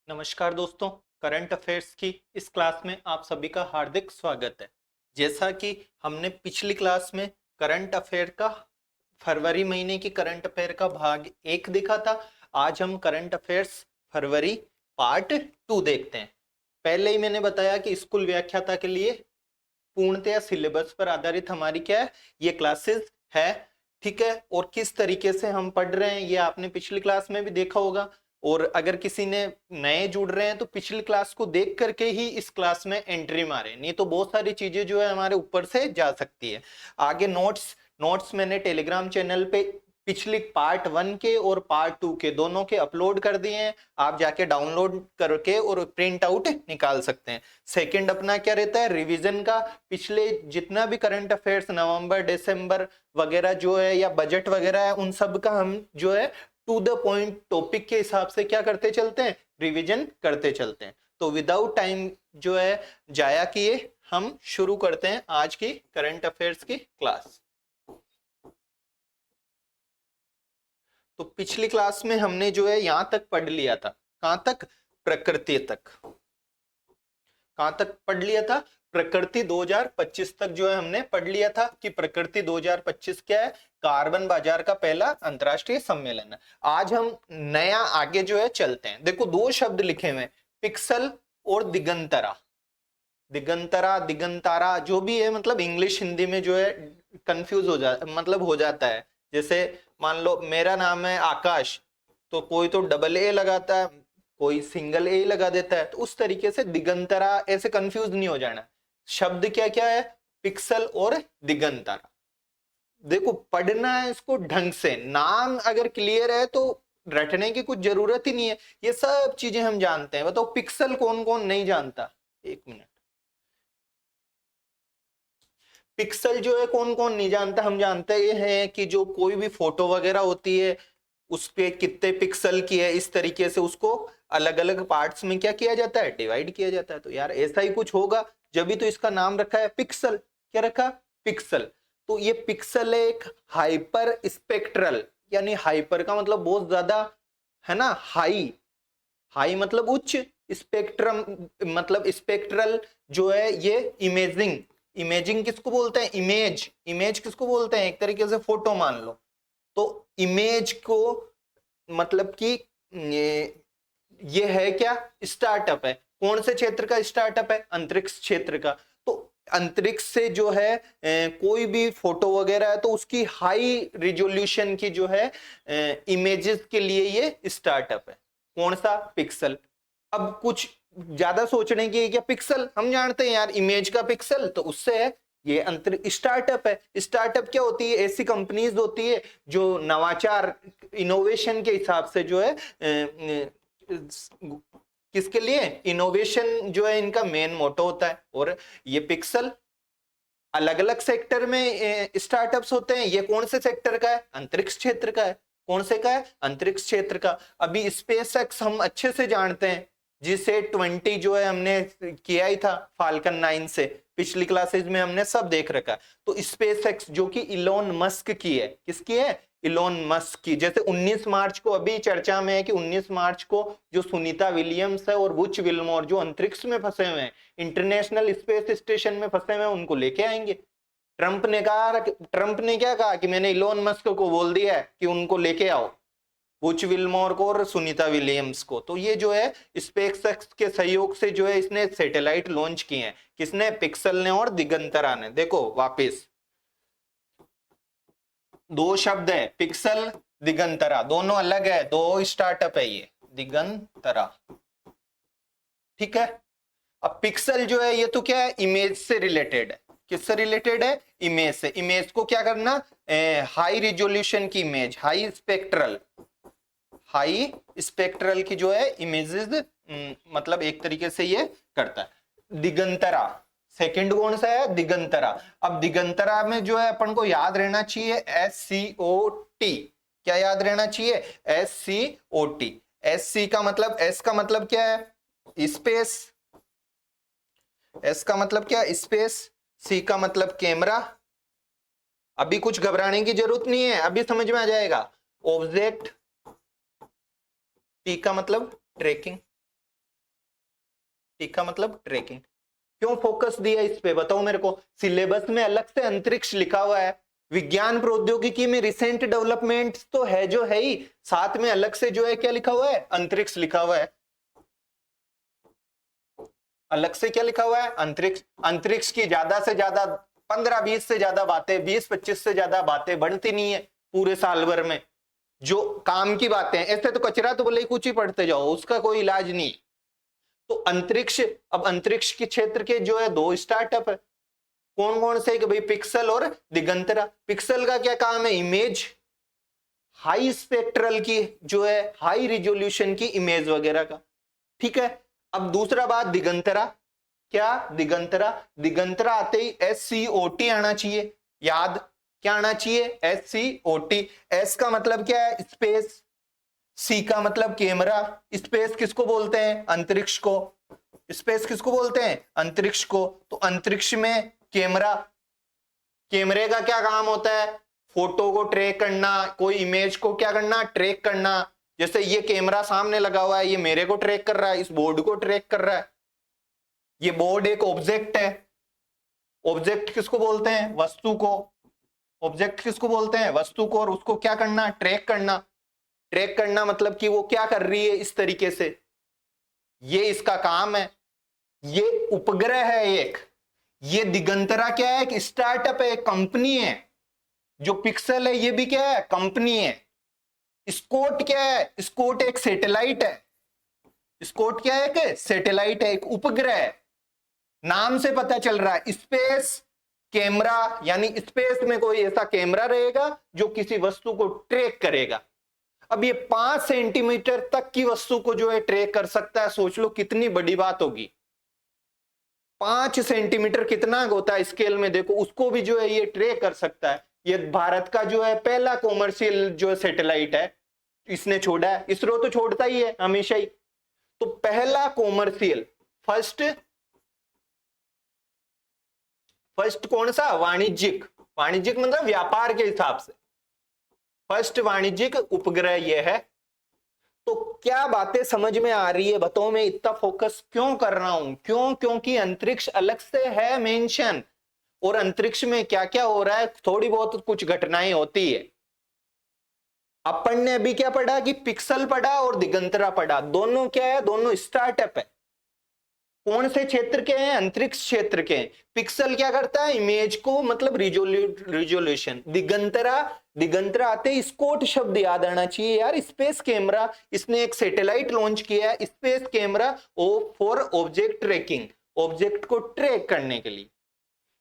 नमस्कार दोस्तों। Current affairs की इस क्लास में आप सभी का हार्दिक स्वागत है। जैसा कि हमने पिछली क्लास में करंट अफेयर का फरवरी महीने की करंट अफेयर का भाग 1 देखा था, आज हम करंट अफेयर्स फरवरी पार्ट 2 देखते हैं। पहले ही मैंने बताया कि स्कूल व्याख्याता के लिए पूर्णतया सिलेबस पर आधारित हमारी क्या है, ये क्लासेस है। ठीक है, और किस तरीके से हम पढ़ रहे हैं ये आपने पिछली क्लास में भी देखा होगा। और अगर किसी ने नए जुड़ रहे हैं तो पिछली क्लास को देख करके ही इस क्लास में एंट्री मारे, नहीं तो बहुत सारी चीजें जो है हमारे ऊपर से जा सकती है। आगे नोट्स नोट्स मैंने टेलीग्राम चैनल पे पिछली पार्ट 1 के और पार्ट 2 के दोनों के अपलोड कर दिए हैं, आप जाके डाउनलोड करके और प्रिंट आउट निकाल सकते हैं। सेकंड अपना क्या रहता है, रिवीजन का। पिछले जितना भी करंट अफेयर्स नवंबर दिसंबर वगैरह जो है या बजट वगैरह है, उन सब का हम जो है टू द पॉइंट टॉपिक के हिसाब से क्या करते चलते हैं, रिवीजन करते चलते हैं। तो विदाउट टाइम जो है जाया किए हम शुरू करते हैं आज की करंट अफेयर्स की क्लास। तो पिछली क्लास में हमने जो है यहां तक पढ़ लिया था, कहां तक, प्रकृति तक। कहां तक पढ़ लिया था, प्रकृति 2025 तक जो है हमने पढ़ लिया था कि प्रकृति 2025 क्या है, कार्बन बाजार का पहला अंतरराष्ट्रीय सम्मेलन है। आज हम नया आगे जो है चलते हैं। देखो दो शब्द लिखे हुए, पिक्सल और दिगंतरा। दिगंतरा दिगंतारा जो भी है, मतलब इंग्लिश हिंदी में जो है कंफ्यूज हो जा मतलब हो जाता है। जैसे मान लो मेरा नाम है आकाश, तो कोई तो डबल ए लगाता है, कोई सिंगल ए लगा देता है। तो उस तरीके से दिगंतरा ऐसे कंफ्यूज नहीं हो जाना। शब्द क्या क्या है, पिक्सल और दिगंतरा। देखो पढ़ना है इसको ढंग से, नाम अगर क्लियर है तो रटने की कुछ जरूरत ही नहीं है, ये सब चीजें हम जानते हैं। बताओ पिक्सल कौन कौन नहीं जानता, एक मिनट। पिक्सल जो है कौन कौन नहीं जानता, हम जानते हैं कि जो कोई भी फोटो वगैरह होती है उस पे कितने पिक्सल की है, इस तरीके से उसको अलग अलग पार्ट्स में क्या किया जाता है, डिवाइड किया जाता है। तो यार ऐसा ही कुछ होगा, जब भी तो इसका नाम रखा है पिक्सल। क्या रखा, पिक्सल। तो ये पिक्सल है एक हाइपर स्पेक्ट्रल, यानी हाइपर का मतलब बहुत ज्यादा है ना, हाई। हाई मतलब उच्च, स्पेक्ट्रम मतलब स्पेक्ट्रल जो है ये इमेजिंग। इमेजिंग किसको बोलते हैं, इमेज। इमेज किसको बोलते हैं, एक तरीके से फोटो मान लो। तो इमेज को मतलब कि ये है क्या, स्टार्टअप है। कौन से क्षेत्र का स्टार्टअप है, अंतरिक्ष क्षेत्र का। तो अंतरिक्ष से जो है कोई भी फोटो वगैरह है तो उसकी हाई रिजोल्यूशन की जो है इमेजेस के लिए ये स्टार्टअप है। कौन सा, पिक्सल। अब कुछ ज्यादा सोचने की, क्या पिक्सल हम जानते हैं यार, इमेज का पिक्सल तो उससे है ये अंतर स्टार्टअप है। स्टार्टअप क्या होती है, ऐसी कंपनीज होती है जो नवाचार, इनोवेशन के हिसाब से जो है किसके लिए, इनोवेशन जो है इनका मेन मोटो होता है। और ये पिक्सल अलग अलग सेक्टर में स्टार्टअप्स होते हैं। ये कौन से सेक्टर का है, अंतरिक्ष क्षेत्र का है। कौन से का है, अंतरिक्ष क्षेत्र का। अभी स्पेस एक्स हम अच्छे से जानते हैं, जिसे 20 जो है हमने किया ही था फाल्कन 9 से, पिछली क्लासेज में हमने सब देख रखा। तो स्पेस एक्स जो कि इलोन मस्क की है, किसकी है, इलोन मस्क की। जैसे 19 मार्च को अभी चर्चा में है कि 19 मार्च को जो सुनीता विलियम्स है और बुच विल्मोर जो अंतरिक्ष में फंसे हुए हैं, इंटरनेशनल स्पेस स्टेशन में फंसे हुए हैं, उनको लेके आएंगे। ट्रंप ने क्या कहा कि मैंने इलोन मस्क को बोल दिया है कि उनको लेके आओ, बुच विल्मोर को और सुनीता विलियम्स को। तो ये जो है स्पेसएक्स के सहयोग से जो है इसने सैटेलाइट लॉन्च किए हैं, किसने, पिक्सल ने और दिगंतरा ने। देखो वापस दो शब्द है, पिक्सल दिगंतरा, दोनों अलग है, दो स्टार्टअप है ये, दिगंतरा। ठीक है। अब पिक्सल जो है ये तो क्या है, इमेज से रिलेटेड है। किससे रिलेटेड है, इमेज से। इमेज को क्या करना, हाई रिजोल्यूशन की इमेज, हाई स्पेक्ट्रल की जो है इमेजेस, मतलब एक तरीके से ये करता है। दिगंतरा सेकंड कौन सा है, दिगंतरा। अब दिगंतरा में जो है अपन को याद रहना चाहिए SCOT। क्या याद रहना चाहिए, SCOT। SC का मतलब, S का मतलब क्या है, स्पेस। S का मतलब क्या, स्पेस। C का मतलब कैमरा। अभी कुछ घबराने की जरूरत नहीं है, अभी समझ में आ जाएगा। ऑब्जेक्ट। T का मतलब ट्रैकिंग। टीका मतलब ट्रैकिंग। क्यों फोकस दिया इस पे बताओ मेरे को। सिलेबस में अलग से अंतरिक्ष लिखा हुआ है, विज्ञान प्रौद्योगिकी में रिसेंट डेवलपमेंट तो है जो है ही, साथ में अलग से जो है क्या लिखा हुआ है, अंतरिक्ष लिखा हुआ है। अलग से क्या लिखा हुआ है, अंतरिक्ष। अंतरिक्ष की ज्यादा से ज्यादा 15-20 से ज्यादा बातें, 20-25 से ज्यादा बातें बनती नहीं है पूरे साल भर में। जो काम की बातें हैं, ऐसे तो कचरा तो भले ही कुछ ही पढ़ते जाओ, उसका कोई इलाज नहीं। तो अंतरिक्ष, अब अंतरिक्ष के क्षेत्र के जो है 2 स्टार्टअप है। कौन कौन से, कि भाई पिक्सल और दिगंतरा। पिक्सल का क्या काम है, इमेज, हाई स्पेक्ट्रल की जो है, हाई रिजोल्यूशन की इमेज वगैरह का, ठीक है। अब दूसरा बात दिगंतरा, क्या दिगंतरा, दिगंतरा आते ही SCOT आना चाहिए, याद क्या आना चाहिए, SCOT। एस का मतलब क्या है, स्पेस, सी का मतलब कैमरा। स्पेस किसको बोलते हैं, अंतरिक्ष को। स्पेस किसको बोलते हैं, अंतरिक्ष को। तो अंतरिक्ष में कैमरा, कैमरे का क्या काम होता है, फोटो को ट्रैक करना, कोई इमेज को क्या करना, ट्रैक करना। जैसे ये कैमरा सामने लगा हुआ है, ये मेरे को ट्रैक कर रहा है, इस बोर्ड को ट्रैक कर रहा है। ये बोर्ड एक ऑब्जेक्ट है। ऑब्जेक्ट किसको बोलते हैं, वस्तु को। ऑब्जेक्ट किसको बोलते हैं, वस्तु को। और उसको क्या करना, ट्रैक करना। ट्रैक करना मतलब कि वो क्या कर रही है, इस तरीके से, ये इसका काम है। ये उपग्रह है एक। ये दिगंतरा क्या है, एक स्टार्टअप है, एक कंपनी है। जो पिक्सल है ये भी क्या है, कंपनी है। स्कोट क्या है, स्कोट एक सैटेलाइट है। स्कोट क्या है, एक सैटेलाइट है, एक उपग्रह है। नाम से पता चल रहा है, स्पेस कैमरा, यानी स्पेस में कोई ऐसा कैमरा रहेगा जो किसी वस्तु को ट्रैक करेगा। अब ये 5 सेंटीमीटर तक की वस्तु को जो है ट्रैक कर सकता है। सोच लो कितनी बड़ी बात होगी। 5 सेंटीमीटर कितना होता है स्केल में, देखो उसको भी जो है ये ट्रैक कर सकता है। ये भारत का जो है पहला कॉमर्शियल जो सैटेलाइट है, इसने छोड़ा है। इसरो तो छोड़ता ही है हमेशा ही। तो पहला कॉमर्शियल, फर्स्ट कौन सा, वाणिज्यिक। वाणिज्यिक मतलब व्यापार के हिसाब से फर्स्ट वाणिज्यिक उपग्रह यह है। तो क्या बातें समझ में आ रही है बताओ। मैं इतना फोकस क्यों कर रहा हूं, क्यों, क्योंकि अंतरिक्ष अलग से है मेंशन। और अंतरिक्ष में क्या क्या हो रहा है, थोड़ी बहुत कुछ घटनाएं होती है। अपन ने अभी क्या पढ़ा कि पिक्सल पढ़ा और दिगंतरा पढ़ा। दोनों क्या है, दोनों स्टार्टअप है। कौन से क्षेत्र के हैं, अंतरिक्ष क्षेत्र के हैं। पिक्सल क्या करता है, इमेज को मतलब रिजोल्यूशन। दिगंतरा, दिगंतरा आते ही स्कोट शब्द याद आना चाहिए यार, स्पेस कैमरा। इसने एक सैटेलाइट लॉन्च किया है, space camera for object tracking, object को ट्रैक करने के लिए।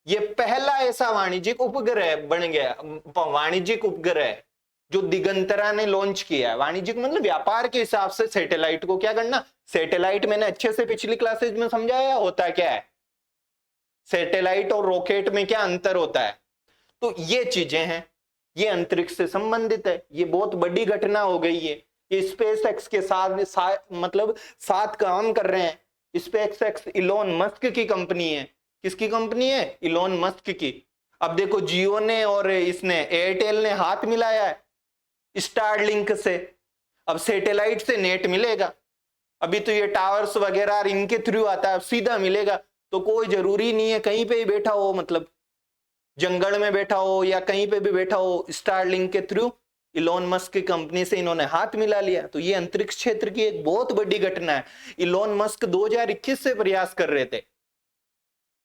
ये पहला ऐसा वाणिज्यिक उपग्रह बन गया, वाणिज्यिक उपग्रह जो दिगंतरा ने लॉन्च किया है। वाणिज्यिक मतलब व्यापार के हिसाब से सैटेलाइट को क्या करना। सैटेलाइट मैंने अच्छे से पिछली क्लासेज में समझाया होता क्या है, सैटेलाइट और रॉकेट में क्या अंतर होता है। तो ये चीजें हैं, ये अंतरिक्ष से संबंधित है। ये बहुत बड़ी घटना हो गई है। ये स्पेस एक्स के साथ मतलब साथ काम कर रहे हैं। स्पेस एक्स इलोन मस्क की कंपनी है। किसकी कंपनी है, इलोन मस्क की। अब देखो जियो ने और इसने एयरटेल ने हाथ मिलाया है स्टारलिंक से। अब सैटेलाइट से नेट मिलेगा। अभी तो ये टावर्स वगैरह इनके थ्रू आता है, सीधा मिलेगा। तो कोई जरूरी नहीं है कहीं पे ही बैठा हो, मतलब जंगल में बैठा हो या कहीं पे भी बैठा हो, स्टारलिंक के थ्रू इलोन मस्क की कंपनी से इन्होंने हाथ मिला लिया। तो ये अंतरिक्ष क्षेत्र की एक बहुत बड़ी घटना है। इलोन मस्क 2021 से प्रयास कर रहे थे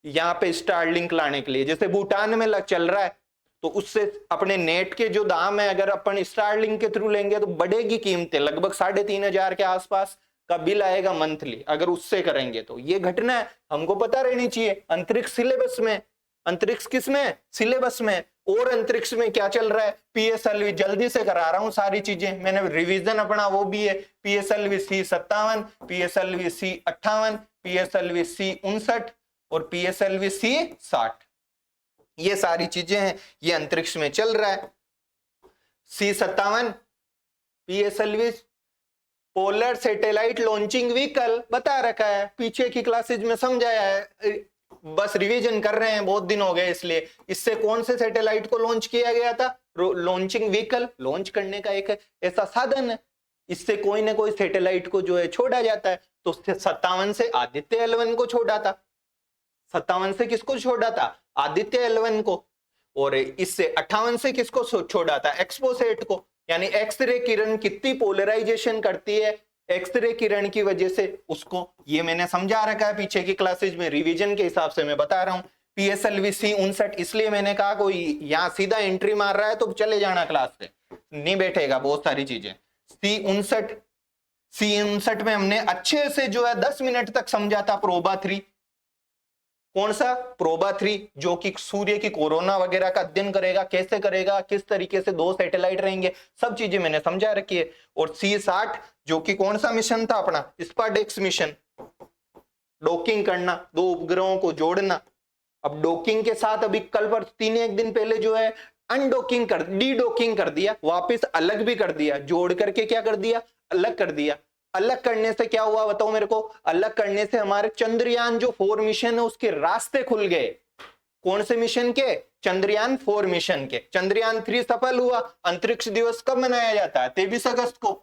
यहां पे स्टारलिंक लाने के लिए। जैसे भूटान में चल रहा है, तो उससे अपने नेट के जो दाम है, अगर अपन स्टारलिंक के थ्रू लेंगे तो बढ़ेगी कीमतें, लगभग 3,500 के आसपास का बिल आएगा मंथली अगर उससे करेंगे। तो ये घटना है, हमको पता रहनी चाहिए। अंतरिक्ष सिलेबस में, अंतरिक्ष किस में, सिलेबस में। और अंतरिक्ष में क्या चल रहा है, PSLV जल्दी से करा रहा हूं सारी चीजें, मैंने रिवीजन अपना वो भी है। PSLV C57, PSLV C58, PSLV C59 और PSLV C60। ये सारी चीजें हैं, ये अंतरिक्ष में चल रहा है। C57 PSLV polar satellite launching vehicle बता रखा है, पीछे की क्लासेज में समझाया है, बस रिवीजन कर रहे हैं, बहुत दिन हो गए इसलिए। इससे कौन से सैटेलाइट को लॉन्च किया गया था, लॉन्चिंग व्हीकल, लॉन्च करने का एक ऐसा साधन है। इससे कोई ना कोई सैटेलाइट को जो है छोड़ा जाता है। तो 57 से आदित्य L1 को छोड़ा था, 57 से किसको छोड़ा था? आदित्य L1 को। और इससे 58 से किसको छोड़ा था? एक्सपोसेट को। यानी एक्सरे किरण कितनी पोलराइजेशन करती है, एक्सरे किरण की वजह से उसको, ये मैंने समझा रखा है पीछे की क्लासेज में, रिवीजन के हिसाब से मैं बता रहा हूं। PSLV C59, इसलिए मैंने कहा कोई यहां सीधा एंट्री मार रहा है तो चले जाना क्लास से, नहीं बैठेगा बहुत सारी चीजें। C59 में हमने अच्छे से जो है 10 मिनट तक समझा था प्रोबा 3। कौन सा? प्रोबा 3, जो कि सूर्य की कोरोना वगैरह का अध्ययन करेगा, कैसे करेगा, किस तरीके से 2 सैटेलाइट रहेंगे, सब चीजें मैंने समझा रखी है। और C60 जो कि कौन सा मिशन था अपना? स्पार्डेक्स मिशन, डॉकिंग करना, 2 उपग्रहों को जोड़ना। अब डॉकिंग के साथ अभी कल पर 3 दिन पहले जो है अनडॉकिंग कर, डी डॉकिंग कर दिया, वापस अलग भी कर दिया, जोड़ करके क्या कर दिया? अलग कर दिया। अलग करने से क्या हुआ बताओ मेरे को? अलग करने से हमारे चंद्रयान जो 4 मिशन है उसके रास्ते खुल गए। कौन से मिशन के? चंद्रयान 4 मिशन के। चंद्रयान 3 सफल हुआ। अंतरिक्ष दिवस कब मनाया जाता है? 23 अगस्त को।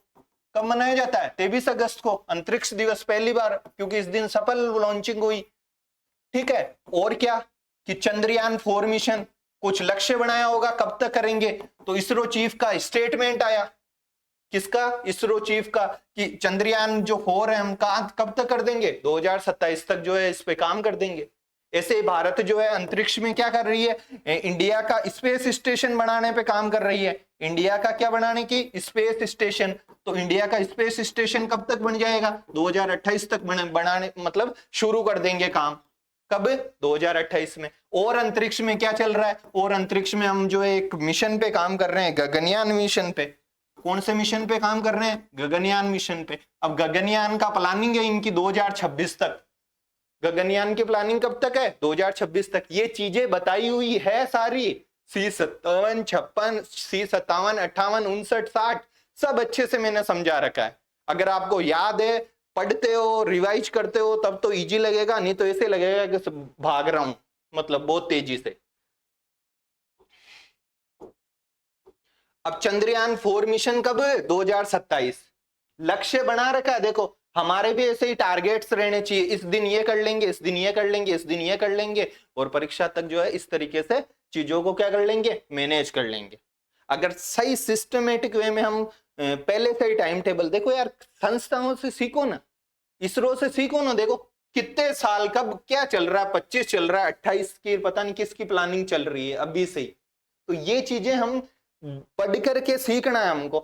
कब मनाया जाता है? 23 अगस्त को अंतरिक्ष दिवस, पहली बार, क्योंकि इस दिन सफल लॉन्चिंग हुई। ठीक है। और क्या कि चंद्रयान 4 मिशन कुछ लक्ष्य बनाया होगा, कब तक करेंगे? तो इसरो चीफ का स्टेटमेंट आया। किसका? इसरो चीफ का, कि चंद्रयान जो 4 है हम कब तक कर देंगे? 2027 तक जो है इस पे काम कर देंगे। ऐसे भारत जो है अंतरिक्ष में क्या कर रही है? इंडिया का स्पेस स्टेशन बनाने पे काम कर रही है। इंडिया का क्या बनाने की? Space station. तो इंडिया का स्पेस स्टेशन कब तक बन जाएगा? 2028 तक बनाने, मतलब शुरू कर देंगे काम। कब? 2028 में। और अंतरिक्ष में क्या चल रहा है? और अंतरिक्ष में हम जो है एक मिशन पे काम कर रहे हैं, गगनयान मिशन पे। कौन से मिशन पे काम कर रहे हैं? गगनयान मिशन पे। अब गगनयान का प्लानिंग है इनकी 2026 तक। गगनयान की प्लानिंग कब तक है? 2026 तक। ये चीजें बताई हुई है सारी, C57, 56, C57, 58, 59, 60, सब अच्छे से मैंने समझा रखा है। अगर आपको याद है, पढ़ते हो, रिवाइज करते हो, तब तो इजी लगेगा, नहीं तो ऐसे लगेगा कि भाग रहा हूं, मतलब बहुत तेजी से। अब चंद्रयान 4 मिशन कब? 2027। लक्ष्य बना रखा है। देखो हमारे भी ऐसे ही टारगेट्स रहने चाहिए, इस दिन ये कर लेंगे, इस दिन ये कर लेंगे, इस दिन ये कर लेंगे, और परीक्षा तक जो है इस तरीके से चीजों को क्या कर लेंगे? मैनेज कर लेंगे। अगर सही सिस्टमेटिक वे में हम पहले से ही टाइम टेबल, देखो यार संस्थाओं से सीखो ना, इसरो से सीखो ना। देखो कितने साल, कब क्या चल रहा है, 25 चल रहा है, 28 की पता नहीं किसकी प्लानिंग चल रही है अभी से ही। तो ये चीजें हम पढ़ करके सीखना है हमको।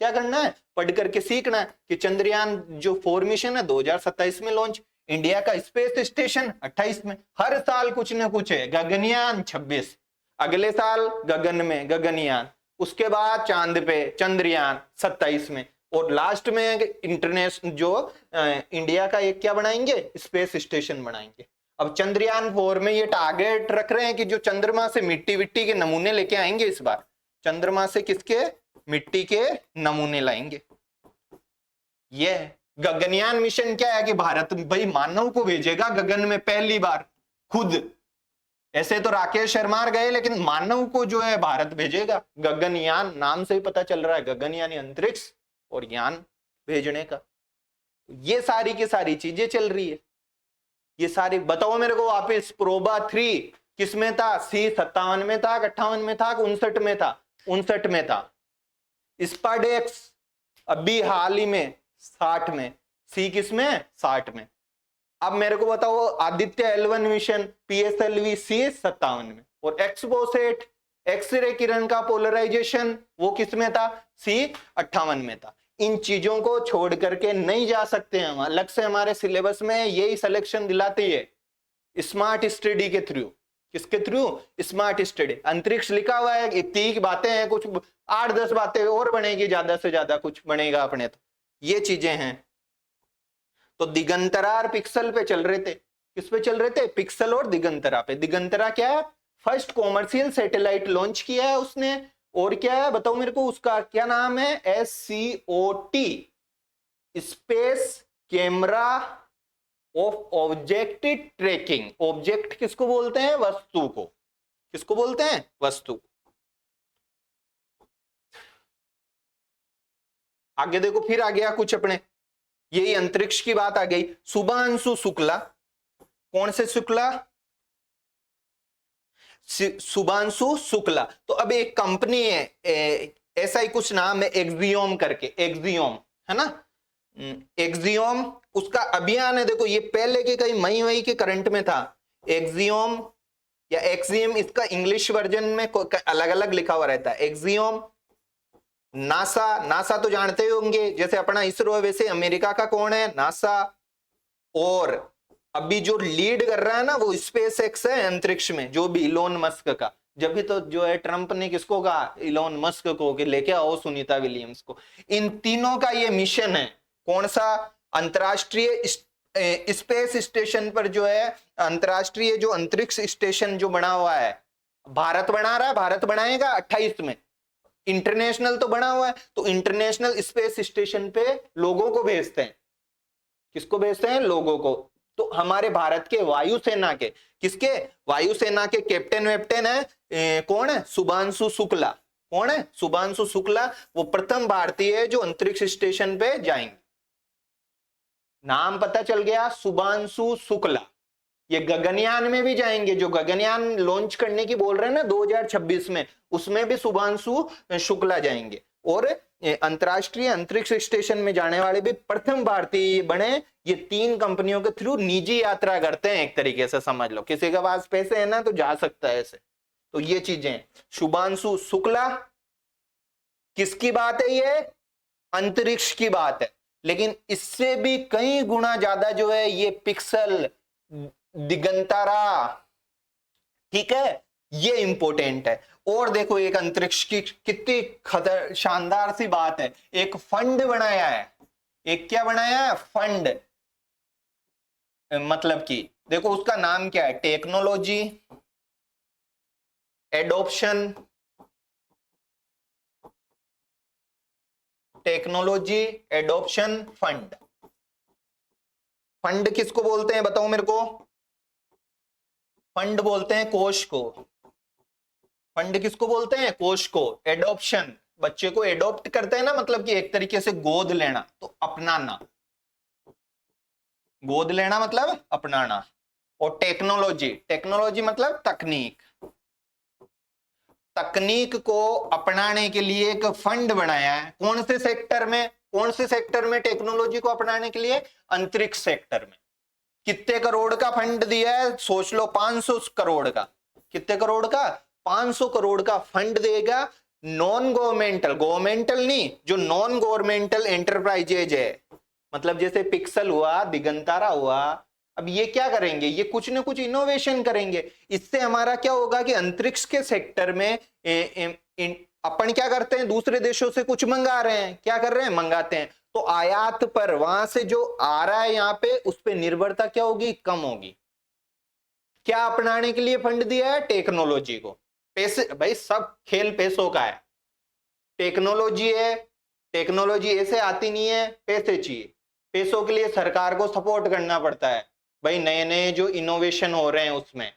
क्या करना है? पढ़ करके सीखना है कि चंद्रयान जो 4 मिशन है 2027 में लॉन्च, इंडिया का स्पेस स्टेशन 28 में, हर साल कुछ ना कुछ है। गगनयान 26, अगले साल गगन में गगनयान, उसके बाद चांद पे चंद्रयान 27 में, और लास्ट में इंटरनेशनल जो इंडिया का एक क्या बनाएंगे? स्पेस स्टेशन बनाएंगे। अब चंद्रयान 4 में ये टारगेट रख रहे हैं कि जो चंद्रमा से मिट्टी विट्टी के नमूने लेके आएंगे इस बार। चंद्रमा से किसके? मिट्टी के नमूने लाएंगे। ये गगनयान मिशन क्या है कि भारत भाई मानव को भेजेगा गगन में पहली बार खुद। ऐसे तो राकेश शर्मा गए, लेकिन मानव को जो है भारत भेजेगा। गगनयान नाम से ही पता चल रहा है, गगन यानी अंतरिक्ष, और यान भेजने का। ये सारी की सारी चीजें चल रही है। ये सारी बताओ मेरे को वापिस, प्रोबा 3 किस में था? C57 में था, 58 में था, 59 में था? 59 में था। स्पार्डेक्स अभी हाल ही में 60 में। सी किस में? 60 में। अब मेरे को बताओ Aditya L1 mission PSLV C57 में, और एक्सपोसेट एक्सरे किरण का पोलराइजेशन वो किस में था? C58 में था। इन चीजों को छोड़ करके नहीं जा सकते हम। अलग से हमारे सिलेबस में यही सिलेक्शन दिलाती है, स्मार्ट स्टडी के थ्रू। किसके थ्रू? Smart study. अंतरिक्ष लिखा हुआ है, इतनी बातें हैं, कुछ 8-10 बातें और बनेगी, ज्यादा से ज्यादा कुछ बनेगा अपने। तो ये चीजें हैं। तो दिगंतरा और पिक्सल पे चल रहे थे। किस पे चल रहे थे? पिक्सल और दिगंतरा पे। दिगंतरा क्या है? फर्स्ट कॉमर्शियल सैटेलाइट लॉन्च किया है उसने। और क्या है बताओ मेरे को, उसका क्या नाम है? SCOT, space camera off object tracking. Object किसको बोलते हैं? वस्तु को। किसको बोलते हैं? वस्तु। आगे देखो फिर आ गया कुछ अपने, यही अंतरिक्ष की बात आ गई। शुभांशु शुक्ला, कौन से शुक्ला? शुभांशु शुक्ला। तो अब एक कंपनी है, ऐसा ही कुछ नाम है, एक्सियोम करके, एक्सियोम है ना, एक्सियोम। उसका अभियान है, देखो ये पहले के कई मई के करंट में था, एक्सियोम या एक्सियम, इसका इंग्लिश वर्जन में अलग अलग लिखा हुआ रहता है, एक्सियोम। नासा, नासा तो जानते ही होंगे, जैसे अपना इसरो है वैसे अमेरिका का कौन है? नासा। और अभी जो लीड कर रहा है ना वो स्पेस एक्स है, अंतरिक्ष में, जो भी इलोन मस्क का। जब भी तो जो है ट्रंप ने किसको कहा? इलोन मस्क को, कि लेके आओ सुनीता विलियम्स को। इन तीनों का ये मिशन है, कौन सा? अंतरराष्ट्रीय स्पेस स्टेशन पर जो है, अंतरराष्ट्रीय जो अंतरिक्ष स्टेशन जो बना हुआ है, भारत बना रहा है, भारत बनाएगा 28 में। इंटरनेशनल तो बना हुआ है, तो इंटरनेशनल स्पेस स्टेशन पे लोगों को भेजते हैं। किसको भेजते हैं? लोगों को। तो हमारे भारत के वायुसेना के, किसके? वायुसेना के कैप्टन वेप्टन है कौन है? शुभांशु शुक्ला। कौन है? शुभांशु शुक्ला। वो प्रथम भारतीय है जो अंतरिक्ष स्टेशन पे जाएंगे। नाम पता चल गया, शुभांशु शुक्ला। ये गगनयान में भी जाएंगे, जो गगनयान लॉन्च करने की बोल रहे हैं ना 2026 में, उसमें भी शुभांशु शुक्ला जाएंगे। और अंतरराष्ट्रीय अंतरिक्ष स्टेशन में जाने वाले भी प्रथम भारतीय बने। ये तीन कंपनियों के थ्रू निजी यात्रा करते हैं, एक तरीके से समझ लो, किसी के पास पैसे है ना तो जा सकता है ऐसे। तो ये चीजें, शुभांशु शुक्ला, किसकी बात है? ये अंतरिक्ष की बात है। लेकिन इससे भी कई गुना ज्यादा जो है ये पिक्सल, दिगंतरा, ठीक है, ये इंपॉर्टेंट है। और देखो एक अंतरिक्ष की कितनी शानदार सी बात है, एक फंड बनाया है। एक क्या बनाया है? फंड। मतलब कि देखो उसका नाम क्या है? Technology adoption, technology adoption fund. Fund किसको बोलते हैं बताओ मेरे को? फंड बोलते हैं कोष को। फंड किसको बोलते हैं? कोष को। एडॉप्शन, बच्चे को एडॉप्ट करते हैं ना, मतलब कि एक तरीके से गोद लेना, तो अपनाना। गोद लेना मतलब अपनाना। और टेक्नोलॉजी, टेक्नोलॉजी मतलब तकनीक। तकनीक को अपनाने के लिए एक फंड बनाया है। कौन से सेक्टर में? कौन से सेक्टर में टेक्नोलॉजी को अपनाने के लिए? अंतरिक्ष सेक्टर में। कितने करोड़ का फंड दिया है? सोच लो, 500 करोड़ का। कितने करोड़ का? 500 करोड़ का फंड देगा। नॉन गवर्नमेंटल, गवर्नमेंटल नहीं, जो नॉन गवर्नमेंटल एंटरप्राइजेज है, मतलब जैसे पिक्सल हुआ, दिगंतरा हुआ, अब ये क्या करेंगे? ये कुछ ना कुछ इनोवेशन करेंगे। इससे हमारा क्या होगा कि अंतरिक्ष के सेक्टर में अपन क्या करते हैं? दूसरे देशों से कुछ मंगा रहे हैं, क्या कर रहे हैं? मंगाते हैं। तो आयात पर, वहां से जो आ रहा है यहाँ पे, उस पर निर्भरता क्या होगी? कम होगी। क्या अपनाने के लिए फंड दिया है? टेक्नोलॉजी को। पैसे, भाई सब खेल पैसों का है। टेक्नोलॉजी है, टेक्नोलॉजी ऐसे आती नहीं है, पैसे चाहिए। पैसों के लिए सरकार को सपोर्ट करना पड़ता है भाई। नए नए जो इनोवेशन हो रहे हैं उसमें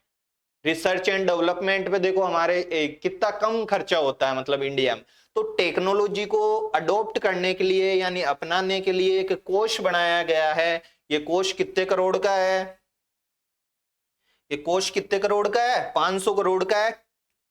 रिसर्च एंड डेवलपमेंट पे देखो हमारे कितना कम खर्चा होता है, मतलब इंडिया में। तो टेक्नोलॉजी को अडॉप्ट करने के लिए यानी अपनाने के लिए एक कोष बनाया गया है। ये कोष कितने करोड़ का है? ये कोष कितने करोड़ का है? 500 करोड़ का है।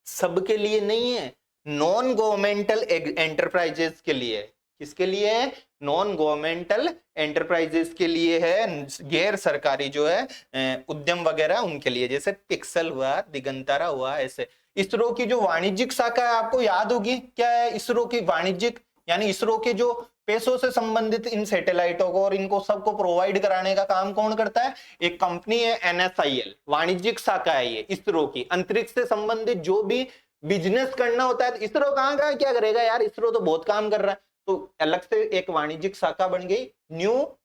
सबके लिए नहीं है, नॉन गवर्नमेंटल एंटरप्राइजेस के लिए। किसके लिए है? नॉन गवर्नमेंटल एंटरप्राइजेस के लिए है, गैर सरकारी जो है उद्यम वगैरह उनके लिए, जैसे पिक्सल हुआ, दिगंतरा हुआ, ऐसे। इसरो की जो वाणिज्यिक शाखा है आपको याद होगी, क्या है इसरो की वाणिज्यिक? यानी इसरो के जो पैसों से संबंधित इन सैटेलाइटों को और इनको सबको प्रोवाइड कराने का काम कौन करता है? एक कंपनी है NSIL, वाणिज्यिक शाखा है ये इसरो की। अंतरिक्ष से संबंधित जो भी बिजनेस करना होता है, तो इसरो कहाँ क्या करेगा यार? इसरो तो बहुत काम कर रहा है। तो अलग से एक वाणिज्यिक शाखा बन गई, न्यू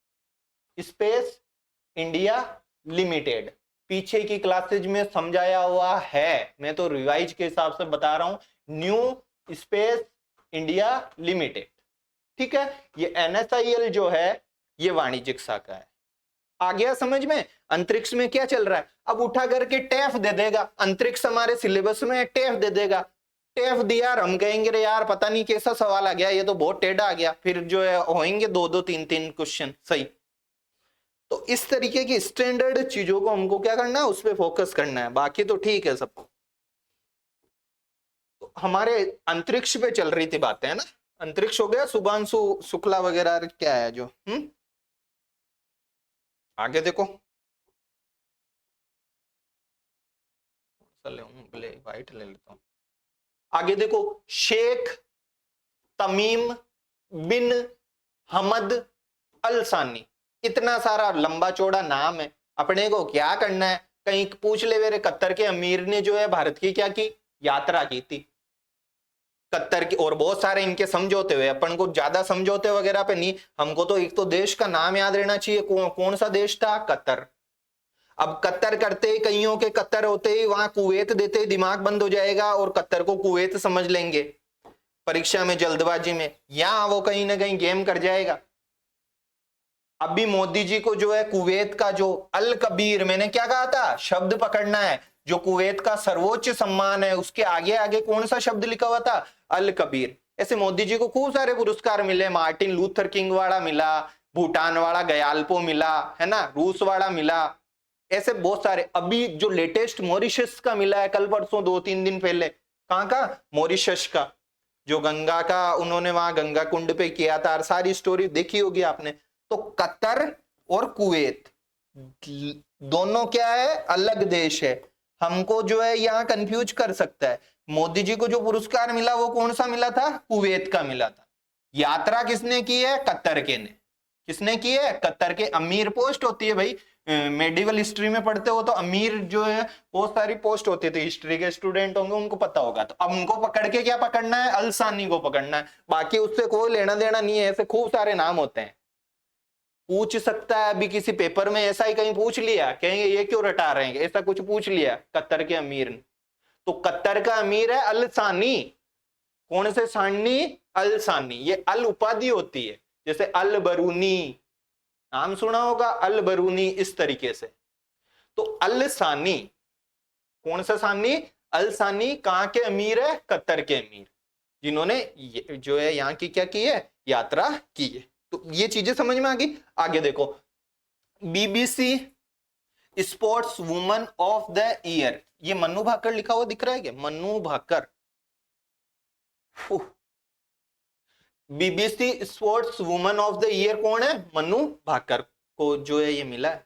स्पेस इंडिया लिमिटेड। पीछे की क्लासेज में समझाया हुआ है, मैं तो रिवाइज के हिसाब से बता रहा हूं, न्यू स्पेस इंडिया लिमिटेड, ठीक है। ये NSIL जो है ये वाणिज्यिक शाखा है। आ गया समझ में? अंतरिक्ष में क्या चल रहा है? अब उठा करके टेफ दे देगा, अंतरिक्ष हमारे सिलेबस में टेफ दे देगा, टेफ दिया और हम कहेंगे रे यार पता नहीं कैसा सवाल आ गया, ये तो बहुत टेढ़ा आ गया, फिर जो है होंगे 2-2 3-3 क्वेश्चन सही। तो इस तरीके की स्टैंडर्ड चीजों को हमको क्या करना है, उस पर फोकस करना है, बाकी तो ठीक है सब। तो हमारे अंतरिक्ष पे चल रही थी बातें, है ना। अंतरिक्ष हो गया, शुभांशु शुक्ला वगैरह क्या है जो आगे देखो, व्हाइट ले लेता हूं। आगे देखो, शेख तमीम बिन हमद अल सानी, इतना सारा लंबा चौड़ा नाम है, अपने को क्या करना है, कहीं पूछ ले मेरे कतर के अमीर ने जो है भारत की क्या की, यात्रा की थी कतर की, और बहुत सारे इनके समझौते हुए, अपन को ज्यादा समझौते वगैरह पे नहीं, हमको तो एक तो देश का नाम याद रहना चाहिए, कौन सा देश था, कतर। अब कतर करते ही कईयों के कतर होते ही वहां कुवैत देते ही दिमाग बंद हो जाएगा और कतर को कुवैत समझ लेंगे परीक्षा में जल्दबाजी में, या वो कहीं ना कहीं गेम कर जाएगा। अभी मोदी जी को जो है कुवैत का जो अल कबीर, मैंने क्या कहा था, शब्द पकड़ना है, जो कुवैत का सर्वोच्च सम्मान है उसके आगे आगे कौन सा शब्द लिखा हुआ था, अल कबीर। ऐसे मोदी जी को खूब सारे पुरस्कार मिले, मार्टिन लूथर किंग वाला मिला, भूटान वाला गयाल्पो मिला, है ना, रूस वाला मिला, ऐसे बहुत सारे। अभी जो लेटेस्ट मॉरिशस का मिला है कल परसों 2-3 दिन पहले, कहां का, मॉरिशस का, जो गंगा का उन्होंने वहां गंगा कुंड पे किया था, सारी स्टोरी देखी होगी आपने। तो कतर और कुवैत दोनों क्या है, अलग देश है, हमको जो है यहां कंफ्यूज कर सकता है। मोदी जी को जो पुरस्कार मिला वो कौन सा मिला था, कुवैत का मिला था। यात्रा किसने की है, कतर के ने, किसने की है, कतर के। अमीर पोस्ट होती है भाई, मेडिवल हिस्ट्री में पढ़ते हो तो अमीर जो है बहुत सारी पोस्ट होती थी, हिस्ट्री के स्टूडेंट होंगे उनको पता होगा। तो अब उनको पकड़ के क्या पकड़ना है, अलसानी को पकड़ना है, बाकी उससे कोई लेना देना नहीं है। ऐसे खूब सारे नाम होते हैं, पूछ सकता है अभी किसी पेपर में, ऐसा ही कहीं पूछ लिया, कहेंगे ये क्यों रटा रहे हैं, ऐसा कुछ पूछ लिया कतर के अमीर ने। तो कतर का अमीर है अल सानी, कौन से सानी, अल सानी। ये अल उपाधि होती है, जैसे अल बरूनी नाम सुना होगा, अल बरूनी, इस तरीके से। तो अल सानी, कौन सा सानी, अल सानी कहां के अमीर है, कतर के अमीर, जिन्होंने जो है यहाँ की क्या की है, यात्रा की है। तो ये चीजें समझ में आ गई। आगे देखो, BBC sports woman of the year, ये मन्नू भाकर लिखा हुआ दिख रहा है क्या, Manu Bhaker. BBC sports woman of the year कौन है, मन्नू भाकर को जो है ये मिला है।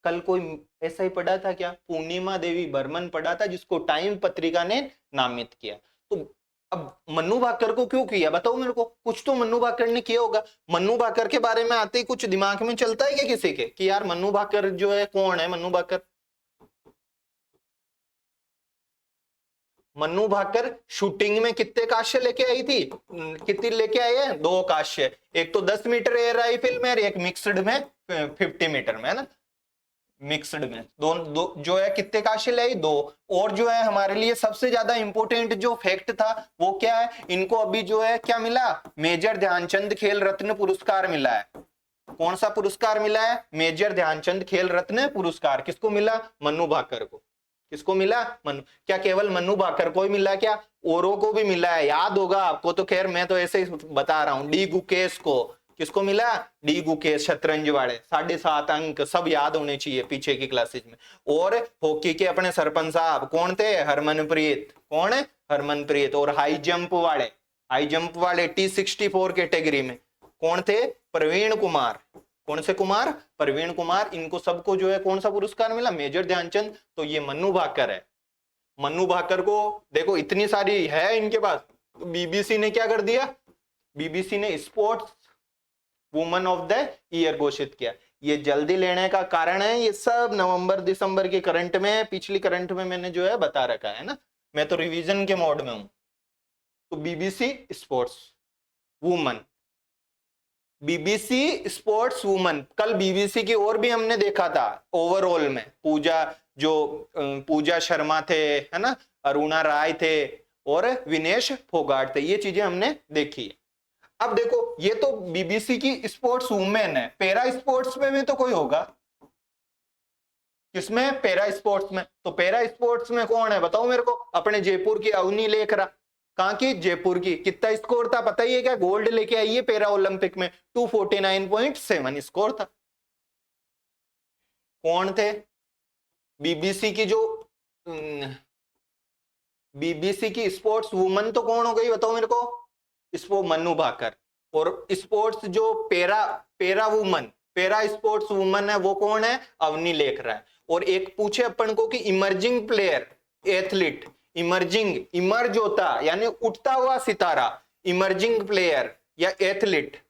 कल कोई ऐसा ही पढ़ा था क्या, पूर्णिमा देवी बर्मन पढ़ा था, जिसको टाइम पत्रिका ने नामित किया। तो अब मन्नू भाकर को क्यों किया, बताओ मेरे को, कुछ तो मन्नू भाकर ने किया होगा। मन्नू भाकर के बारे में आते ही कुछ दिमाग में चलता है क्या किसी के, कि यार मन्नू भाकर जो है कौन है, मन्नू भाकर। मन्नू भाकर शूटिंग में कितने कांस्य लेके आई थी, कितनी लेके आई है, 2 कांस्य, एक तो 10 मीटर एयर राइफल में और एक मिक्सड में 50 मीटर में, है ना, मिक्सड में दो जो है कितने कांस्य लाई, 2। और जो है हमारे लिए सबसे ज्यादा इंपोर्टेंट जो फैक्ट था वो क्या है, इनको अभी जो है क्या मिला, मेजर ध्यानचंद खेल रत्न पुरस्कार मिला है। कौन सा पुरस्कार मिला है, मेजर ध्यानचंद खेल रत्न पुरस्कार। किसको मिला, मन्नू भाकर को। किसको मिला, मन्नू, क्या केवल मन्नू भाकर को ही मिला क्या, औरों को भी मिला है, याद होगा आपको, तो खैर मैं तो ऐसे ही बता रहा हूं। डी गुकेश को, किसको मिला, डी गुकेश, शतरंज वाले, 7.5 अंक सब याद होने चाहिए पीछे की क्लासेज में। और हॉकी के अपने सरपंच साहब कौन थे, हरमनप्रीत, कौन है, हरमनप्रीत। और हाई जंप वाले T64 कैटेगरी में कौन थे, प्रवीण कुमार। कौन से कुमार, प्रवीण कुमार। इनको सबको जो है कौन सा पुरस्कार मिला, मेजर ध्यानचंद। तो ये मन्नू भाकर है। मन्नू भाकर को देखो इतनी सारी है इनके पास, तो बीबीसी ने क्या कर दिया, बीबीसी ने sports woman of the year घोषित किया। ये जल्दी लेने का कारण है, ये सब नवंबर दिसंबर के करंट में, पिछली करंट में मैंने जो है बता रखा है ना, मैं तो रिवीजन के मोड में हूं। तो BBC sports woman, BBC sports woman. कल बीबीसी की और भी हमने देखा था ओवरऑल में, पूजा शर्मा थे, है ना, अरुणा राय थे और विनेश फोगाट थे, ये चीजें हमने देखी है। अब देखो ये तो बीबीसी की स्पोर्ट्स वुमेन है, पैरा स्पोर्ट्स में भी तो कोई होगा, किसमें, पैरा स्पोर्ट्स में। तो पैरा स्पोर्ट्स में कौन है बताओ मेरे को, अपने जयपुर की अवनी लेखरा, कहां की? जयपुर की। कितना स्कोर था पता ही है क्या? गोल्ड लेके आई है पैरा ओलंपिक में, 249.7 स्कोर था। कौन थे? बीबीसी की जो बीबीसी की स्पोर्ट्स वुमन तो कौन हो गई बताओ मेरे को? इसको मनु भाकर। और स्पोर्ट्स जो para para woman, para sports woman है वो कौन है? अवनी लेखरा है। और एक पूछे अपन को कि emerging player athlete, emerging, emerge होता यानी उठता हुआ सितारा, इमर्जिंग प्लेयर या एथलीट,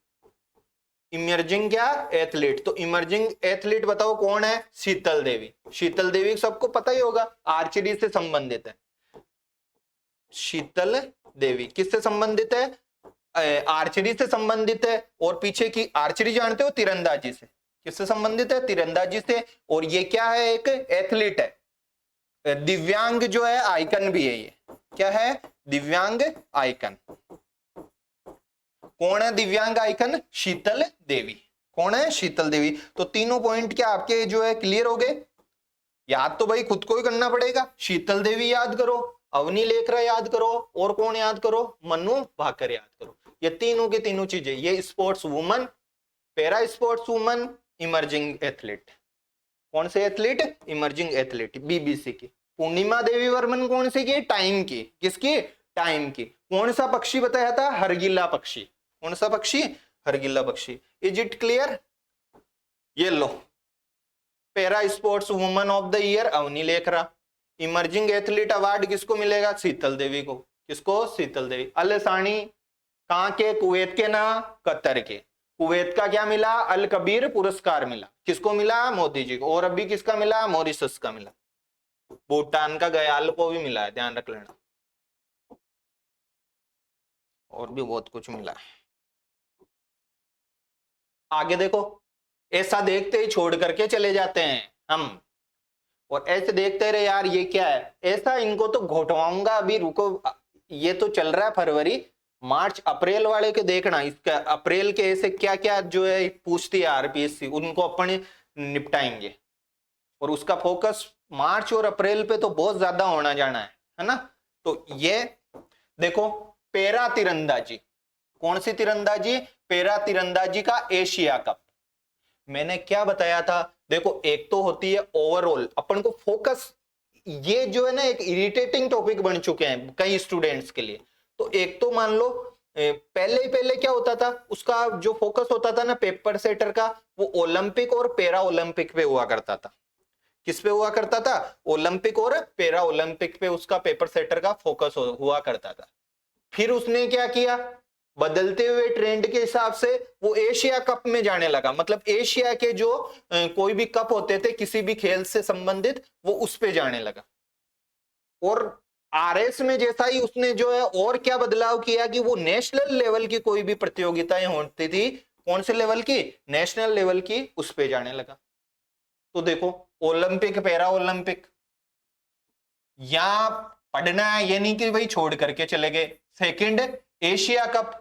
इमर्जिंग क्या? एथलीट। तो इमर्जिंग एथलीट बताओ कौन है? शीतल देवी। शीतल देवी सबको पता ही होगा, आर्चरी से संबंधित है। शीतल देवी किससे संबंधित है? आर्चरी से संबंधित है। और पीछे की आर्चरी जानते हो? तीरंदाजी से। किससे संबंधित है? तीरंदाजी से। और ये क्या है? एक एथलीट है, दिव्यांग जो है आइकन भी है। ये क्या है? दिव्यांग आइकन। कौन है दिव्यांग आइकन? शीतल देवी। कौन है? शीतल देवी। तो तीनों पॉइंट क्या आपके जो है क्लियर हो गए? याद तो भाई खुद को ही करना पड़ेगा। शीतल देवी याद करो, अवनी लेखरा याद करो, और कौन याद करो? मनु भाकर याद करो। ये तीनों की तीनों चीजें, ये sports woman, para sports woman, emerging athlete. कौन से एथलीट? Emerging athlete. बीबीसी की। पूर्णिमा देवी वर्मन कौन सी की? टाइम की। किसकी? टाइम की। कौन सा पक्षी बताया था? हरगिला पक्षी। कौन सा पक्षी? हरगिला पक्षी। Is it clear? ये लो, para sports woman of the year Avani Lekhara. Emerging athlete award किसको मिलेगा? शीतल देवी को। किसको? शीतल देवी। अल सानी कहां के? कुवैत के ना कतर के। कुवैत का क्या मिला? अल कबीर पुरस्कार मिला। किसको मिला? मोदी जी को। और अभी किसका मिला? मॉरिशस का मिला। भूटान का गयाल को भी मिला है, ध्यान रख लेना। और भी बहुत कुछ मिला है। आगे देखो, ऐसा देखते ही छोड़ करके चले जाते हैं हम, और ऐसे देखते रहे यार ये क्या है, ऐसा इनको तो घोटवाऊंगा अभी, रुको। ये तो चल रहा है फरवरी, मार्च अप्रैल वाले के देखना, इसका अप्रैल के ऐसे क्या क्या जो है पूछती है आरपीएससी, उनको अपन निपटाएंगे। और उसका फोकस मार्च और अप्रैल पे तो बहुत ज्यादा होना जाना है ना। तो ये देखो, पैरा तीरंदाजी। कौन सी तीरंदाजी? पैरा तीरंदाजी का एशिया कप। मैंने क्या बताया था? देखो, एक तो होती है ओवरऑल, अपन को फोकस, ये जो है ना एक इरिटेटिंग टॉपिक बन चुके हैं कई स्टूडेंट्स के लिए। तो एक तो मान लो पहले क्या होता था, उसका जो फोकस होता था ना पेपर सेटर का, वो ओलंपिक और पैरा ओलंपिक पे हुआ करता था। किस पे हुआ करता था? ओलंपिक और पैरा ओलंपिक पे उसका पेपर सेटर का फोकस हुआ करता था। फिर उसने क्या किया, बदलते हुए ट्रेंड के हिसाब से वो एशिया कप में जाने लगा। मतलब एशिया के जो कोई भी कप होते थे किसी भी खेल से संबंधित, वो उस पे जाने लगा। और आरएस में जैसा ही उसने जो है और क्या बदलाव किया कि वो नेशनल लेवल की कोई भी प्रतियोगिताएं होती थी, कौन से लेवल की? नेशनल लेवल की, उस पे जाने लगा। तो देखो, ओलंपिक, पैरा ओलंपिक, या पढ़ना है, ये नहीं कि भाई छोड़ करके चले गए। Second, Asia cup.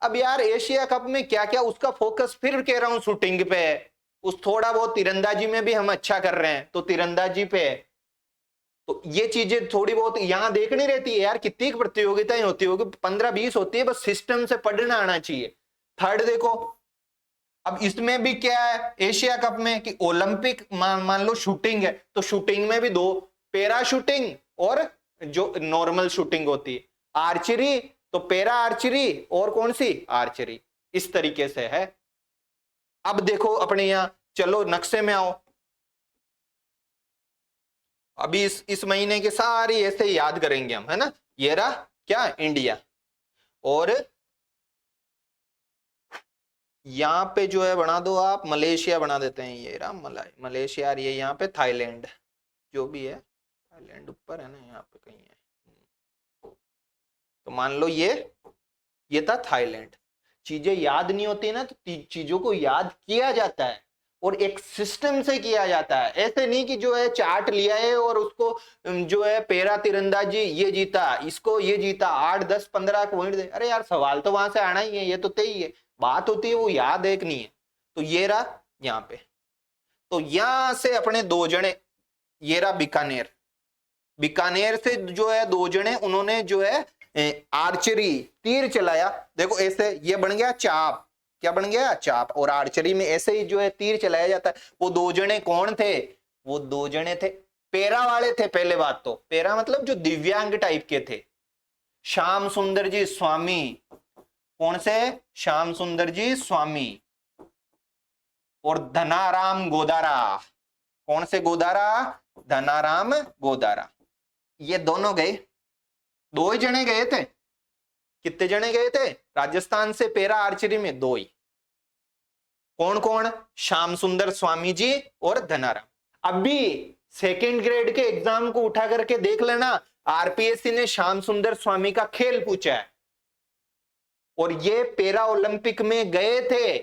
अब यार एशिया कप में क्या क्या, उसका फोकस फिर कह रहा हूं शूटिंग पे है, उस थोड़ा बहुत तीरंदाजी में भी हम अच्छा कर रहे हैं तो तीरंदाजी पे है। तो ये चीजें थोड़ी बहुत यहां देखनी रहती है यार, कितनी प्रतियोगिताएं होती होगी, 15-20 होती है, बस सिस्टम से पढ़ना आना चाहिए। थर्ड देखो, अब इसमें भी क्या है एशिया कप में कि ओलंपिक, मान लो शूटिंग है तो शूटिंग में भी दो, पैरा शूटिंग और जो नॉर्मल शूटिंग होती है। आर्चरी तो पैरा आर्चरी और कौन सी? आर्चरी। इस तरीके से है। अब देखो अपने यहां, चलो नक्शे में आओ। अभी इस महीने के सारी ऐसे याद करेंगे हम, है ना। ये रहा क्या? इंडिया। और यहां पे जो है बना दो आप, मलेशिया बना देते हैं। ये रहा मलेशिया, ये यहाँ पे थाईलैंड, जो भी है थाईलैंड ऊपर है ना, यहाँ पे कहीं है। तो मान लो ये था थाईलैंड। चीजें याद नहीं होती ना, तो चीजों को याद किया जाता है और एक सिस्टम से किया जाता है। ऐसे नहीं कि जो है चार्ट लिया है और उसको जो है पैरा तीरंदाजी ये जीता, इसको ये जीता, 8, 10, 15 पॉइंट दे। अरे यार सवाल तो वहां से आना ही है, ये तो तय ही है। बात होती है वो याद एक नहीं है। तो ये रहा यहाँ पे, तो यहां से अपने 2 जने, ये रहा बीकानेर। बीकानेर से जो है 2 जने, उन्होंने जो है आर्चरी, तीर चलाया, देखो ऐसे ये बन गया चाप, क्या बन गया चाप। और आर्चरी में ऐसे ही जो है तीर चलाया जाता है। वो दो जने कौन थे, वो दो जने थे पेरा वाले थे। पहले बात तो पेरा मतलब जो दिव्यांग टाइप के थे। श्याम सुंदर जी स्वामी, कौन से, श्याम सुंदर जी स्वामी, और धनाराम गोदारा, कौन से गोदारा, धनाराम गोदारा। ये दोनों गए, दो ही जने गए थे। कितने जने गए थे राजस्थान से पैरा आर्चरी में, दो ही। कौन कौन, श्याम सुंदर स्वामी जी और धनाराम। अभी सेकंड ग्रेड के एग्जाम को उठा करके देख लेना, आरपीएससी ने श्याम सुंदर स्वामी का खेल पूछा है, और ये पैरा ओलंपिक में गए थे।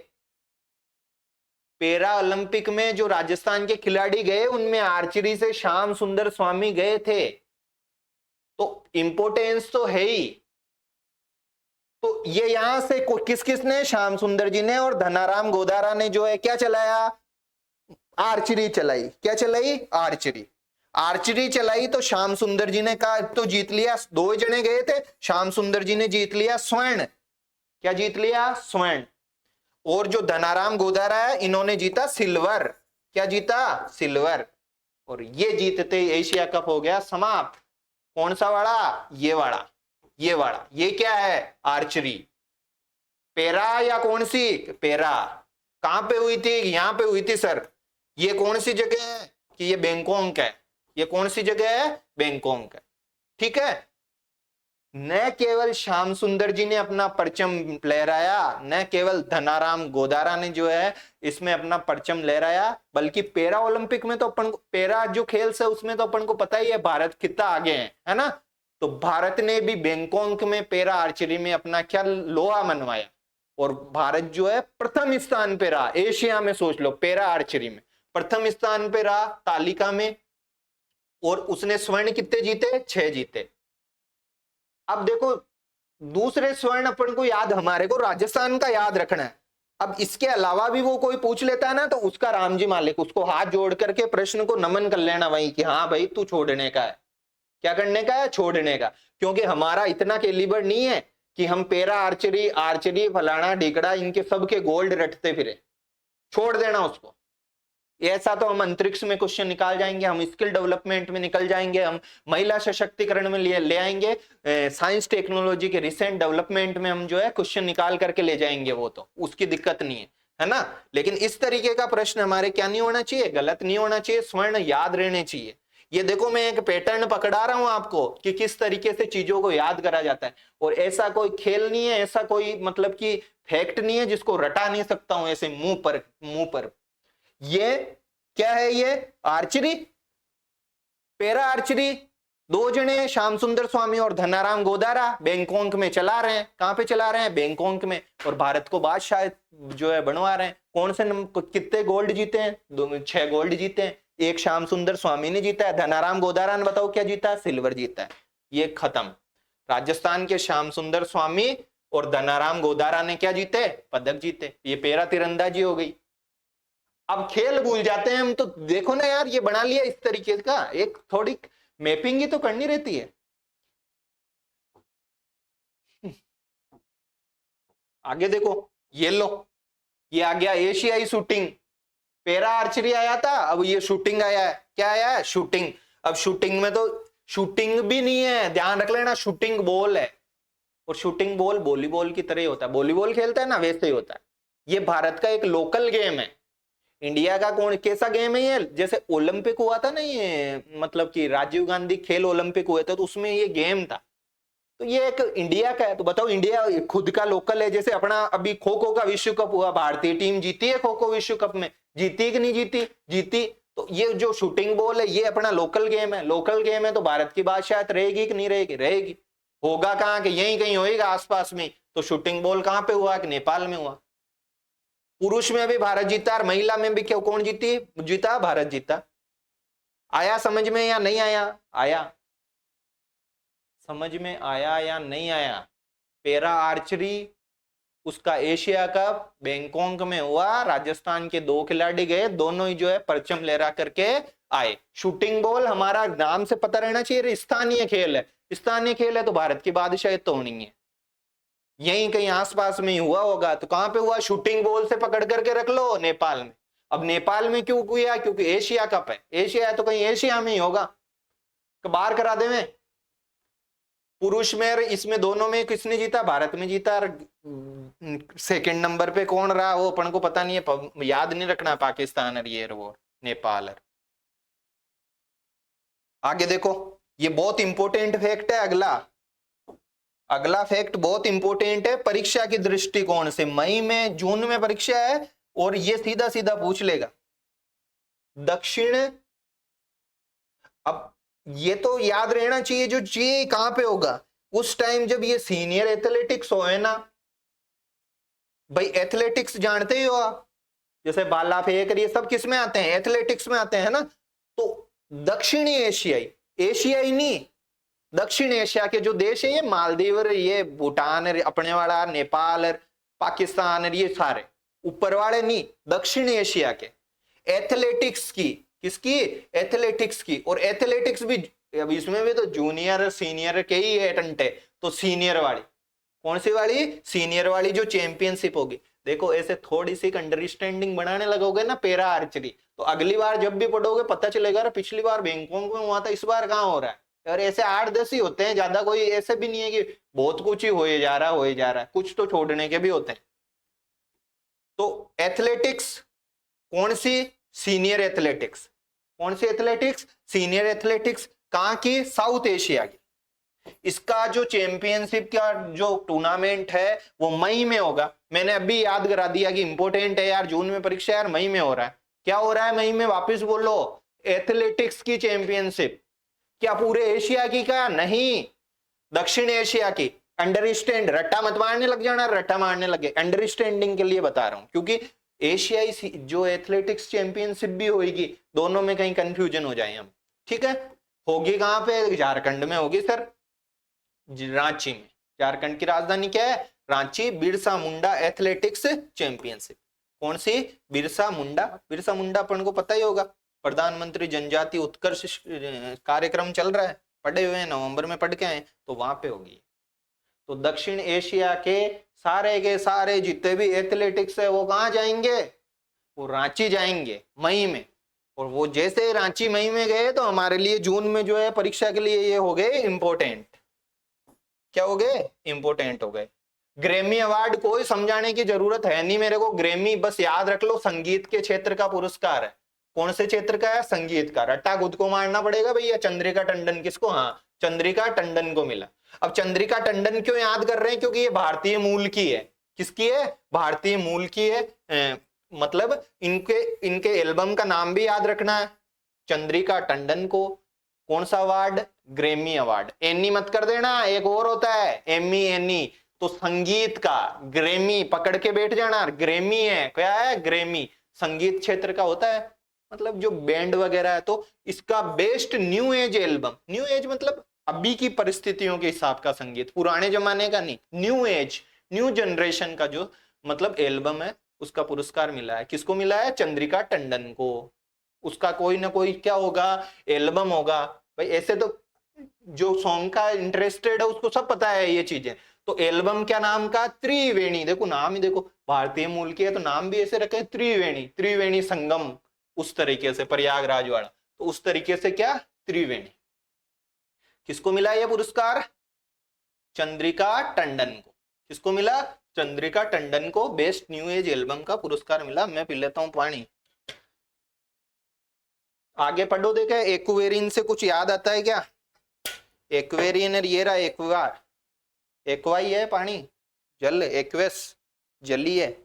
पैरा ओलंपिक में जो राजस्थान के खिलाड़ी गए, उनमें आर्चरी से श्याम सुंदर स्वामी गए थे। तो इंपोर्टेंस तो है ही। तो ये यहां से किस किसने, श्याम सुंदर जी ने और धनाराम गोदारा ने जो है क्या चलाया, आर्चरी चलाई। क्या चलाई, आर्चरी। आर्चरी चलाई तो श्याम सुंदर जी ने कहा तो जीत लिया, दो जने गए थे, श्याम सुंदर जी ने जीत लिया स्वर्ण। क्या जीत लिया, स्वर्ण। और जो धनाराम गोदारा है, इन्होंने जीता सिल्वर। क्या जीता, सिल्वर। और ये जीतते एशिया कप हो गया समाप्त। कौन सा वाला, ये वाला, ये वाला। ये क्या है, आर्चरी। पैरा या कौन सी, पैरा। कहां पे हुई थी, यहां पे हुई थी सर। ये कौन सी जगह है, कि ये बैंकॉक है। ये कौन सी जगह है, बैंकॉक है। ठीक है। न केवल श्याम सुंदर जी ने अपना परचम लहराया, न केवल धनाराम गोदारा ने जो है इसमें अपना परचम लहराया, बल्कि पैरा ओलंपिक में तो अपन को, पैरा जो खेल से उसमें तो अपन को पता ही है भारत कितना आगे है ना। तो भारत ने भी बैंकॉक में पैरा आर्चरी में अपना क्या लोहा मनवाया, और भारत जो है प्रथम स्थान पे रहा एशिया में। सोच लो, पैरा आर्चरी में प्रथम स्थान पे रहा तालिका में। और उसने स्वर्ण कितने जीते, 6 जीते। अब देखो, दूसरे स्वर्ण अपन को याद, हमारे को राजस्थान का याद रखना है। अब इसके अलावा भी वो कोई पूछ लेता है ना, तो उसका रामजी मालिक, उसको हाथ जोड़ करके प्रश्न को नमन कर लेना वही, कि हाँ भाई तू छोड़ने का है। क्या करने का है, छोड़ने का। क्योंकि हमारा इतना कैलिबर नहीं है कि हम पैरा आर्चरी, आर्चरी फलाना ढिकड़ा इनके सबके गोल्ड रटते फिरे। छोड़ देना उसको। ऐसा तो हम अंतरिक्ष में क्वेश्चन निकाल जाएंगे, हम स्किल डेवलपमेंट में निकल जाएंगे, हम महिला सशक्तिकरण में ले आएंगे, साइंस टेक्नोलॉजी के रिसेंट डेवलपमेंट में हम जो है क्वेश्चन निकाल करके ले जाएंगे, वो तो उसकी दिक्कत नहीं है ना। लेकिन इस तरीके का प्रश्न हमारे क्या नहीं होना चाहिए, गलत नहीं होना चाहिए, स्वर्ण याद रहने चाहिए। ये देखो, मैं एक पैटर्न पकड़ा रहा हूं आपको कि किस तरीके से चीजों को याद करा जाता है। और ऐसा कोई खेल नहीं है, ऐसा कोई मतलब कि फैक्ट नहीं है जिसको रटा नहीं सकता हूं ऐसे मुंह पर। ये क्या है, ये आर्चरी, पैरा आर्चरी। दो जने श्याम सुंदर स्वामी और धनाराम गोदारा बैंकॉक में चला रहे हैं। कहां पे चला रहे हैं, बैंकॉक में। और भारत को बादशाह जो है बनवा रहे हैं। कौन से कितने गोल्ड जीते हैं, 6 गोल्ड जीते हैं। एक श्याम सुंदर स्वामी ने जीता है, धनाराम गोदारा ने बताओ क्या जीता है, सिल्वर जीता है। ये खत्म। राजस्थान के श्याम सुंदर स्वामी और धनाराम गोदारा ने क्या जीते, पदक जीते। ये पैरा तीरंदाजी हो गई। अब खेल भूल जाते हैं हम तो। देखो ना यार, ये बना लिया इस तरीके का, एक थोड़ी मैपिंग ही तो करनी रहती है। आगे देखो, ये लो, ये आ गया एशियाई शूटिंग। पैरा आर्चरी आया था, अब ये शूटिंग आया है। क्या आया है, शूटिंग। अब शूटिंग में तो शूटिंग भी नहीं है, ध्यान रख लेना, शूटिंग बॉल है। और शूटिंग बॉल वॉलीबॉल की तरह ही होता है, वॉलीबॉल खेलता है ना वैसे ही होता है। ये भारत का एक लोकल गेम है। इंडिया का कौन कैसा गेम है ये, जैसे ओलंपिक हुआ था ना, ये मतलब कि राजीव गांधी खेल ओलंपिक हुए थे, तो उसमें ये गेम था। तो ये एक इंडिया का है। तो बताओ, इंडिया खुद का लोकल है। जैसे अपना अभी खो खो का विश्व कप हुआ, भारतीय टीम जीती है खो खो विश्व कप में, जीती कि नहीं जीती, जीती। तो ये जो शूटिंग बॉल है, ये अपना लोकल गेम है। लोकल गेम है तो भारत की बादशाहत रहेगी कि नहीं रहेगी, रहेगी। होगा कहाँ, कि यहीं कहीं होएगा आसपास में। तो शूटिंग बॉल कहाँ पे हुआ, कि नेपाल में हुआ। पुरुष में भी भारत जीता और महिला में भी क्यों, कौन जीता, भारत जीता। आया समझ में या नहीं आया, आया समझ में, आया या नहीं आया। पैरा आर्चरी उसका एशिया कप बैंकॉक में हुआ। राजस्थान के 2 खिलाड़ी गए, दोनों ही जो है परचम लहरा करके आए। शूटिंग बॉल हमारा नाम से पता रहना चाहिए, स्थानीय खेल है। स्थानीय खेल है तो भारत की बादशाही तो नहीं है, यहीं कहीं आसपास में ही हुआ होगा। तो कहां पे हुआ? शूटिंग बॉल से पकड़ करके रख लो, नेपाल में। अब नेपाल में क्यों किया? क्योंकि एशिया कप है, एशिया है तो कहीं एशिया में ही होगा, तो बाहर करा दे में। पुरुष में इसमें दोनों में किसने जीता? भारत में जीता। सेकंड नंबर पे कौन रहा वो अपन को पता नहीं है, याद नहीं रखना, पाकिस्तान और ये वो नेपाल। आगे देखो, ये बहुत इंपॉर्टेंट फैक्ट है। अगला फैक्ट बहुत इंपॉर्टेंट है परीक्षा की दृष्टिकोण से। मई में, जून में परीक्षा है और ये सीधा सीधा पूछ लेगा। दक्षिण, अब ये तो याद रहना चाहिए, जो ये कहां पे होगा? उस टाइम जब ये सीनियर एथलेटिक्स हो, है ना भाई। एथलेटिक्स जानते ही हो आप, जैसे भाला फेंक, ये सब किस में आते हैं? एथलेटिक्स में आते हैं ना। तो दक्षिणी एशियाई, एशियाई नहीं, दक्षिण एशिया के जो देश है, ये मालदीव, ये भूटान, अपने वाला नेपाल, पाकिस्तान, ये सारे ऊपर वाले नहीं, दक्षिण एशिया के एथलेटिक्स की, किसकी? एथलेटिक्स की। और एथलेटिक्स भी अब इसमें भी तो जूनियर सीनियर के ही एटेंट है, तो सीनियर वाली, कौन सी वाली? सीनियर वाली जो चैंपियनशिप होगी। देखो ऐसे थोड़ी सी अंडरस्टैंडिंग बनाने लगोगे ना पैरा आर्चरी, तो अगली बार जब भी पढ़ोगे पता चलेगा, पिछली बार बैंकॉक में हुआ था, इस बार कहां हो रहा है। और ऐसे 8-10 ही होते हैं, ज्यादा कोई ऐसे भी नहीं है कि बहुत कुछ ही हो जा रहा है, कुछ तो छोड़ने के भी होते हैं। तो एथलेटिक्स कौन सी? Senior athletics. कौन सी एथलेटिक्स? Senior athletics. कहां की? साउथ एशिया की। इसका जो चैंपियनशिप का जो टूर्नामेंट है वो मई में होगा। मैंने अभी याद करा दिया कि इंपॉर्टेंट है यार, जून में परीक्षा यार, मई में हो रहा है। क्या हो रहा है मई में? वापस बोलो, एथलेटिक्स की चैंपियनशिप। क्या पूरे एशिया की? का नहीं, दक्षिण एशिया की। अंडरस्टैंड, रट्टा मत मारने लग जाना, रट्टा मारने लगे, अंडरस्टैंडिंग के लिए बता रहा हूं, क्योंकि एशियाई जो एथलेटिक्स चैंपियनशिप भी होगी, दोनों में कहीं कंफ्यूजन हो जाए हम। ठीक है, होगी कहां पे? झारखंड में होगी सर, रांची में। झारखंड की राजधानी क्या है? रांची। Birsa Munda athletics championship. कौन सी? बिरसा मुंडा। बिरसा मुंडा अपन को पता ही होगा, प्रधानमंत्री जनजाति उत्कर्ष कार्यक्रम चल रहा है, पढ़े हुए हैं, नवंबर में पढ़ के आए, तो वहां पे होगी। तो दक्षिण एशिया के सारे जितने भी एथलेटिक्स है वो कहां जाएंगे? वो रांची जाएंगे मई में। और वो जैसे रांची मई में गए तो हमारे लिए जून में जो है परीक्षा के लिए ये हो गए इंपॉर्टेंट। क्या हो गए? इंपॉर्टेंट हो गए। ग्रैमी अवार्ड कोई समझाने की जरूरत है नहीं मेरे को, ग्रैमी बस याद रख लो, संगीत के क्षेत्र का पुरस्कार है। कौन से क्षेत्र का है? संगीत का। रट्टा खुद को मारना पड़ेगा भैया। चंद्रिका टंडन किसको? हाँ, चंद्रिका टंडन को मिला। अब चंद्रिका टंडन क्यों याद कर रहे हैं? क्योंकि ये भारतीय मूल की है। किसकी है? भारतीय मूल की है। मतलब इनके एल्बम का नाम भी याद रखना है। चंद्रिका टंडन को कौन सा अवार्ड? Grammy award. एनी मत कर देना, एक और होता है एमी, एनी। तो संगीत का ग्रैमी पकड़ के बैठ जाना, ग्रैमी है। क्या है? ग्रैमी संगीत क्षेत्र का होता है, मतलब जो बैंड वगैरह है। तो इसका best new age album, new age मतलब अभी की परिस्थितियों के हिसाब का संगीत, पुराने जमाने का नहीं, न्यू एज, न्यू जनरेशन का जो मतलब एल्बम है, उसका पुरस्कार मिला है। किसको मिला है? चंद्रिका टंडन को। उसका कोई ना कोई क्या होगा? एल्बम होगा भाई। ऐसे तो जो सॉन्ग का इंटरेस्टेड है उसको सब पता है ये चीजें। तो एल्बम क्या नाम का? त्रिवेणी। देखो नाम ही देखो, भारतीय मूल की है तो नाम भी ऐसे रखे, त्रिवेणी, त्रिवेणी संगम, उस तरीके से प्रयागराज वाला। तो उस तरीके से क्या? त्रिवेणी। किसको मिला यह पुरस्कार? चंद्रिका टंडन को। किसको मिला? चंद्रिका टंडन को बेस्ट न्यू एज एल्बम का पुरस्कार मिला। मैं पी लेता हूं पानी। आगे पढ़ो, देखे एक्वेरियन से कुछ याद आता है क्या? एक्वेरियन ये रहा एक्वा, एक्वा ही है पानी, जल, एक्वेस जली है।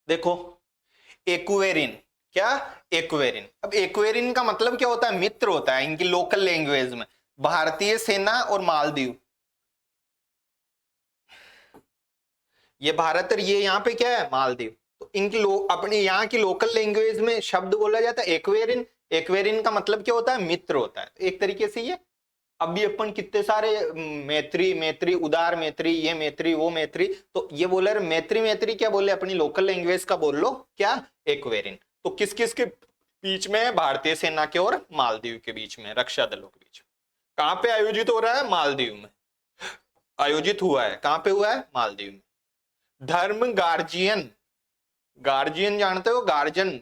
देखो एक्वेरिन, क्या? एक्वेरिन। अब एक्वेरिन का मतलब क्या होता है? मित्र होता है इनकी लोकल लैंग्वेज में। भारतीय सेना और मालदीव, ये भारत और ये यहाँ पे क्या है? मालदीव। तो इनकी अपने यहाँ की लोकल लैंग्वेज में शब्द बोला जाता है एक्वेरिन। एक्वेरिन का मतलब क्या होता है? मित्र होता है। एक तरीके से ये अभी अपन कितने सारे मैत्री, मैत्री, उदार मैत्री, ये मैत्री, वो मैत्री, तो ये बोले मैत्री, मैत्री क्या बोले? अपनी लोकल लैंग्वेज का बोल लो क्या? एक्वेरिन। तो किस किस के बीच में? भारतीय सेना के और मालदीव के बीच में, रक्षा दलों के बीच में। कहां पे आयोजित हो रहा है? मालदीव में आयोजित हुआ है। कहां पे हुआ है? मालदीव में। धर्म गार्जियन, गार्जियन जानते हो? गार्जियन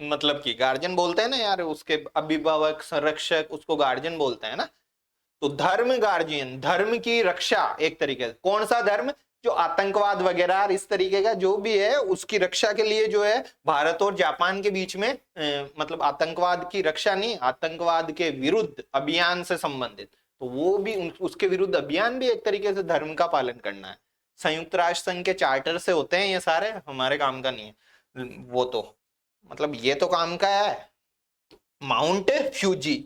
मतलब की गार्जियन बोलते हैं ना यार, उसके अभिभावक, संरक्षक, उसको गार्जियन बोलते हैं ना। तो धर्म गार्जियन, धर्म की रक्षा एक तरीके से। कौन सा धर्म? जो आतंकवाद वगैरह इस तरीके का जो भी है उसकी रक्षा के लिए जो है भारत और जापान के बीच में मतलब आतंकवाद की रक्षा नहीं, आतंकवाद के विरुद्ध अभियान से संबंधित। तो वो भी उसके विरुद्ध अभियान भी एक तरीके से धर्म का पालन करना है। संयुक्त राष्ट्र संघ के चार्टर से होते हैं ये सारे, हमारे काम का नहीं है वो। तो मतलब ये तो काम का है। माउंट फ्यूजी,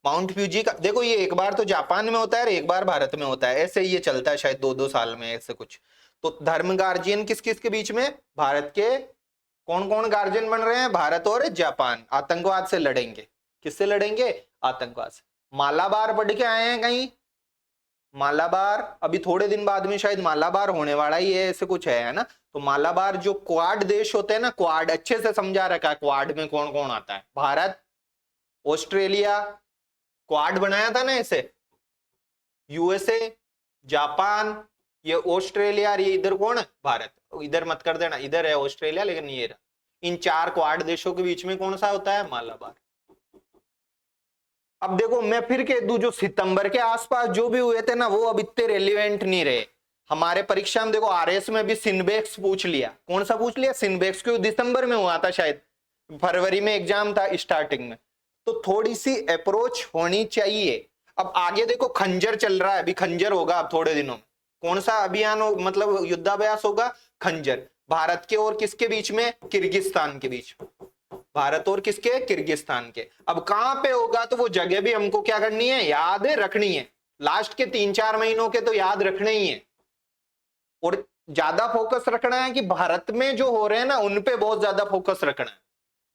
माउंट फ्यूजी का देखो, ये एक बार तो जापान में होता है और एक बार भारत में होता है, ऐसे ये चलता है शायद 2-2 साल में ऐसे कुछ। तो धर्म गार्जियन किस किस के बीच में? भारत के कौन कौन गार्जियन बन रहे हैं? भारत और जापान आतंकवाद से लड़ेंगे। किससे लड़ेंगे? आतंकवाद से। मालाबार पढ़ के आए हैं कहीं? मालाबार अभी थोड़े दिन बाद में शायद मालाबार होने वाला ही है, ऐसे कुछ है ना। तो मालाबार जो क्वाड देश होते हैं ना, क्वाड अच्छे से समझा रखा है। क्वाड में कौन कौन आता है? भारत, ऑस्ट्रेलिया, क्वाड बनाया था ना ऐसे, यूएसए, जापान, ये ऑस्ट्रेलिया, ये इधर कौन है? भारत। इधर मत कर देना, इधर है ऑस्ट्रेलिया लेकिन ये रहा। इन 4 क्वाड देशों के बीच में कौन सा होता है? मालाबार। अब देखो मैं फिर कह दूं, जो सितंबर के आसपास जो भी हुए थे ना, वो अब इतने रेलिवेंट नहीं रहे हमारे परीक्षा में। देखो आरएस में भी सिनबेक्स पूछ लिया। कौन सा पूछ लिया? सिनबेक्स, क्यों? दिसंबर में हुआ था शायद, फरवरी में एग्जाम था स्टार्टिंग में। तो थोड़ी सी अप्रोच होनी चाहिए। अब आगे देखो खंजर चल रहा है, अभी खंजर होगा अब थोड़े दिनों में। कौन सा अभियान हो, मतलब युद्धाभ्यास होगा? खंजर। भारत के और किसके बीच में? किर्गिस्तान के बीच। भारत और किसके? किर्गिस्तान के। अब कहां पे होगा? तो वो जगह भी हमको क्या करनी है? याद रखनी है। लास्ट के 3-4 महीनों के तो याद रखने ही है, और ज्यादा फोकस रखना है कि भारत में जो हो रहे हैं ना उन पे बहुत ज्यादा फोकस रखना है।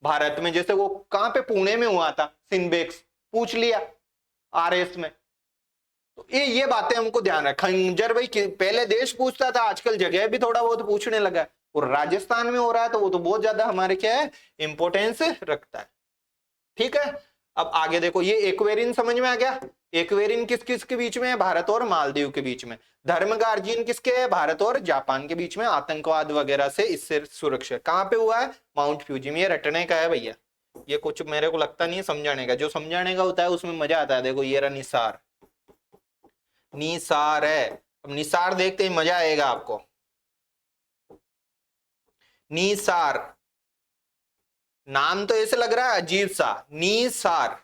भारत में जैसे वो कहां पे? पुणे में हुआ था सिनबेक्स, पूछ लिया आरएस में। तो ये बातें हमको ध्यान है। खंजर भाई पहले देश पूछता था, आजकल जगह भी थोड़ा बहुत पूछने लगा है, और राजस्थान में हो रहा है तो वो तो बहुत ज्यादा हमारे क्या है? इंपोर्टेंस रखता है। ठीक है। अब आगे देखो, ये एक्वेरिन समझ में आ गया? एक्वेरिन किस किस के बीच में है? भारत और मालदीव के बीच में। धर्म गार्जियन किसके है? भारत और जापान के बीच में, आतंकवाद वगैरह से इससे सुरक्षा। कहां पे हुआ है? माउंट फ्यूजी में। ये रटने का है भैया, ये कुछ मेरे को लगता नहीं है समझाने का। जो समझाने का होता है उसमें मजा आता है। देखो ये रहा निसार, निसार है। अब निसार देखते ही मजा आएगा आपको। निसार, नाम तो ऐसे लग रहा है अजीब सा, निसार।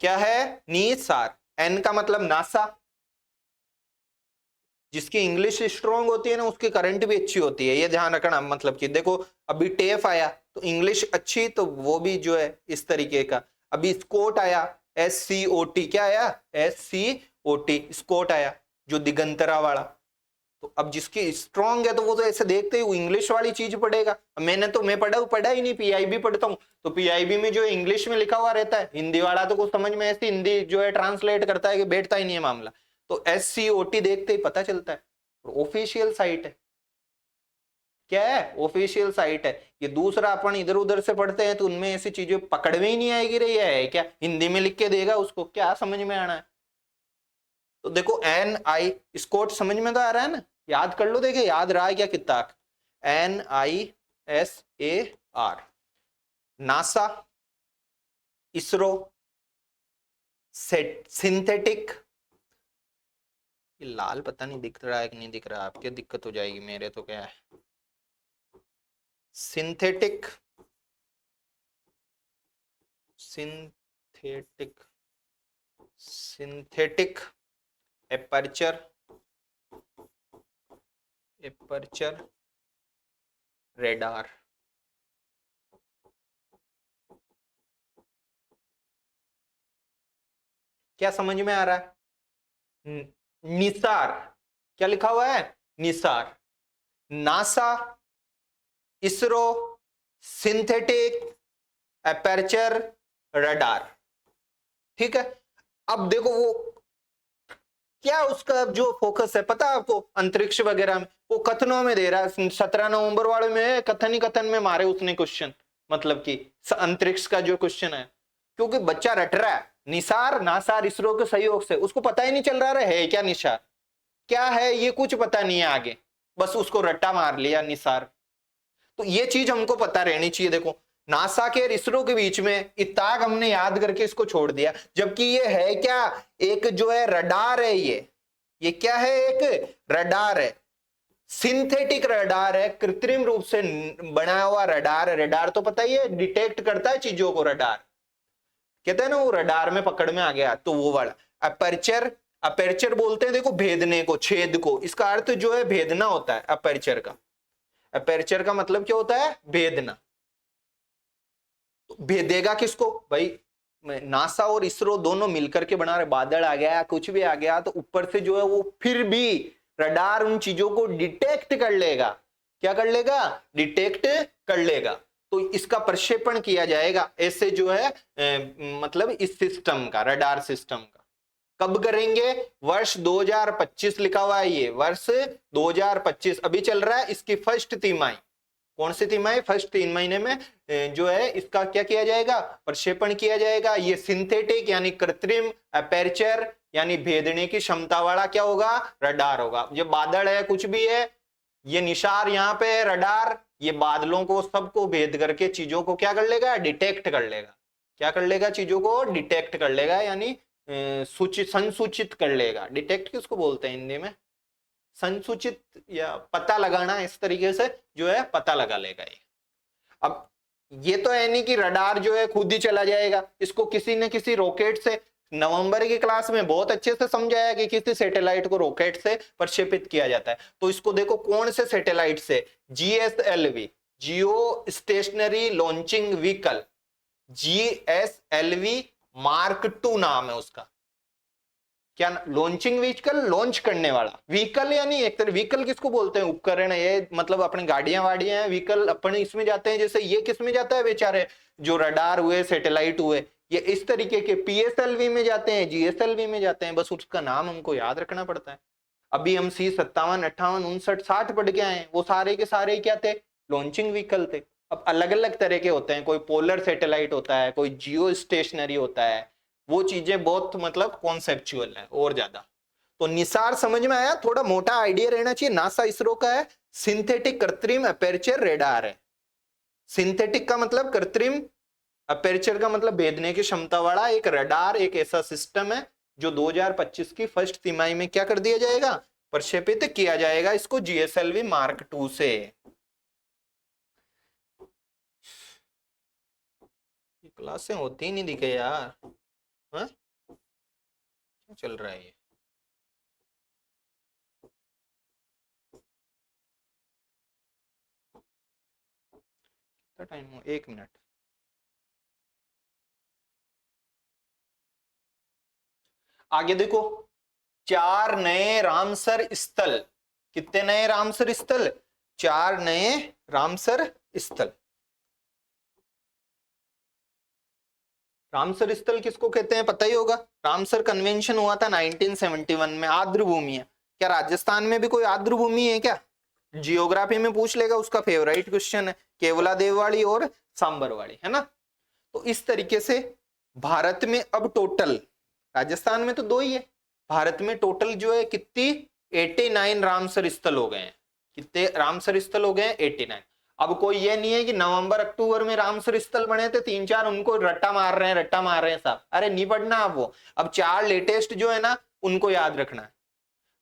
क्या है? निसार। एन का मतलब नासा। जिसकी इंग्लिश स्ट्रांग होती है ना उसकी करंट भी अच्छी होती है, ये ध्यान रखना। मतलब कि देखो अभी टेफ आया तो इंग्लिश अच्छी, तो वो भी जो है इस तरीके का। अभी स्कोट आया, SCOT, क्या आया? SCOT, स्कोट आया, जो दिगंतरा वाला। तो अब जिसकी स्ट्रांग है तो वो तो ऐसे देखते ही इंग्लिश वाली चीज पढ़ेगा। मैं पढ़ा ही नहीं, PIB पढ़ता हूँ। तो PIB में जो इंग्लिश में लिखा हुआ रहता है, हिंदी वाला तो कुछ समझ में ऐसी हिंदी जो है ट्रांसलेट करता है कि बैठता ही नहीं है मामला। तो SCOT देखते ही पता चलता है। ऑफिशियल साइट है, क्या है? ऑफिशियल साइट है। ये दूसरा अपन इधर उधर से पढ़ते हैं तो उनमें ऐसी चीजें पकड़ में ही नहीं आएगी। रही है क्या? हिंदी में लिख के देगा, उसको क्या समझ में आना है? तो देखो NI, स्कोट समझ में तो आ रहा है ना? याद कर लो, देखिए याद रहा है क्या कितना? NISAR, NASA, ISRO, synthetic. ये लाल पता नहीं दिख रहा है कि नहीं दिख रहा, आपके दिक्कत हो जाएगी, मेरे तो क्या है? Synthetic, synthetic, synthetic aperture, aperture radar. क्या समझ में आ रहा है? निसार, क्या लिखा हुआ है? Nisar. NASA, ISRO synthetic aperture radar. ठीक है, अब देखो वो क्या उसका जो फोकस है पता है आपको, अंतरिक्ष वगैरह में, वो कथनों में दे रहा है। 17 नवंबर वाले में कथन ही कथन में मारे उसने क्वेश्चन, मतलब कि अंतरिक्ष का जो क्वेश्चन है, क्योंकि बच्चा रट रहा है निसार नासार इसरो के सहयोग से, उसको पता ही नहीं चल रहा है क्या निसार क्या है, ये कुछ पता नहीं है आगे, बस उसको रट्टा मार लिया निसार। तो ये चीज हमको पता रहनी चाहिए। देखो नासा के और इसरो के बीच में इताक हमने याद करके इसको छोड़ दिया, जबकि ये है क्या, एक जो है रडार है, ये क्या है, एक रडार है, सिंथेटिक रडार है, कृत्रिम रूप से बना हुआ रडार है। रडार तो पता ही है, डिटेक्ट करता है चीजों को, रडार कहते हैं ना, वो रडार में पकड़ में आ गया, तो वो वाला। अपर्चर, अपर्चर बोलते हैं देखो भेदने को, छेद को, इसका अर्थ जो है भेदना होता है अपर्चर का। अपर्चर का मतलब क्या होता है, भेदना। तो भेदेगा किसको भाई, नासा और इसरो दोनों मिलकर के बना रहे, बादल आ गया कुछ भी आ गया तो ऊपर से जो है वो फिर भी रडार उन चीजों को डिटेक्ट कर लेगा। क्या कर लेगा, डिटेक्ट कर लेगा। तो इसका प्रक्षेपण किया जाएगा ऐसे जो है मतलब इस सिस्टम का, रडार सिस्टम का। कब करेंगे, वर्ष 2025 लिखा हुआ है, ये वर्ष 2025 अभी चल रहा है, इसकी फर्स्ट तिमाही, कौन सी तिमाही, फर्स्ट 3 महीने में जो है इसका क्या किया जाएगा, प्रक्षेपण किया जाएगा। ये सिंथेटिक यानी कृत्रिम, अपर्चर यानी भेदने की क्षमता वाला क्या होगा, रडार होगा। जो बादल है कुछ भी है, ये निशार यहाँ पे है रडार, ये बादलों को सबको भेद करके चीजों को क्या कर लेगा, डिटेक्ट कर लेगा। क्या कर लेगा, चीजों को डिटेक्ट कर लेगा, यानी सूचित संसूचित कर लेगा। डिटेक्ट किसको बोलते हैं हिंदी में, संसूचित या पता लगाना, इस तरीके से जो है पता लगा लेगा ये। अब ये तो है नहीं कि रडार जो है खुद ही चला जाएगा, इसको किसी न किसी रॉकेट से, नवंबर की क्लास में बहुत अच्छे से समझाया कि किसी सैटेलाइट को रॉकेट से प्रक्षेपित किया जाता है। तो इसको देखो कौन से सैटेलाइट से, GSLV, जियो stationery launching vehicle, GSLV mark 2 नाम है उसका। क्या लॉन्चिंग व्हीकल, लॉन्च करने वाला व्हीकल, यानी एक तरह व्हीकल किसको बोलते हैं, उपकरण है ये, मतलब अपनी गाड़ियां वाड़ियां हैं, व्हीकल अपन इसमें जाते हैं। जैसे ये किस में जाता है बेचारे, जो रडार हुए, सैटेलाइट हुए, ये इस तरीके के PSLV में जाते हैं, GSLV में जाते हैं, बस उसका नाम हमको याद रखना पड़ता है। अभी हम C57, 58, 59, 60 पढ़ के आए, वो सारे के सारे क्या थे, लॉन्चिंग व्हीकल थे। अब अलग अलग तरह के होते हैं, कोई पोलर सैटेलाइट होता है, कोई जियो स्टेशनरी होता है, वो चीजें बहुत मतलब कॉन्सेप्चुअल है और ज्यादा। तो निसार समझ में आया, थोड़ा मोटा आइडिया रहना चाहिए। नासा इसरो का है सिंथेटिक कृत्रिम अपर्चर रेडार है। सिंथेटिक का मतलब कृत्रिम, अपर्चर का मतलब भेदने की क्षमता वाला एक रडार, एक ऐसा सिस्टम है जो 2025 की फर्स्ट तिमाही में क्या कर दिया जाएगा, प्रक्षेपित किया जाएगा, इसको GSLV मार्क 2 से। क्लासें होती ही नहीं दिखे यार, हाँ क्या चल रहा है ये। कितना टाइम हुआ, 1 मिनट। आगे देखो, 4 नए रामसर स्थल, कितने नए रामसर स्थल, 4 नए रामसर स्थल। रामसर स्थल किसको कहते हैं पता ही होगा, रामसर कन्वेंशन हुआ था 1971 में, आर्द्र भूमि है। क्या राजस्थान में भी कोई आर्द्र भूमि है क्या, जियोग्राफी में पूछ लेगा, उसका फेवरेट क्वेश्चन है, केवला देववाड़ी और सांबरवाड़ी, है ना। तो इस तरीके से भारत में अब टोटल, राजस्थान में तो 2 ही है, भारत में टोटल जो है कितनी, 89 रामसर स्थल हो गए हैं। कितने रामसर स्थल हो गए हैं, 89। अब कोई ये नहीं है कि नवंबर अक्टूबर में रामसर स्थल बने थे 3-4, उनको रट्टा मार रहे हैं, रट्टा मार रहे हैं साहब, अरे नहीं पढ़ना आप वो। अब 4 लेटेस्ट जो है ना उनको याद रखना है।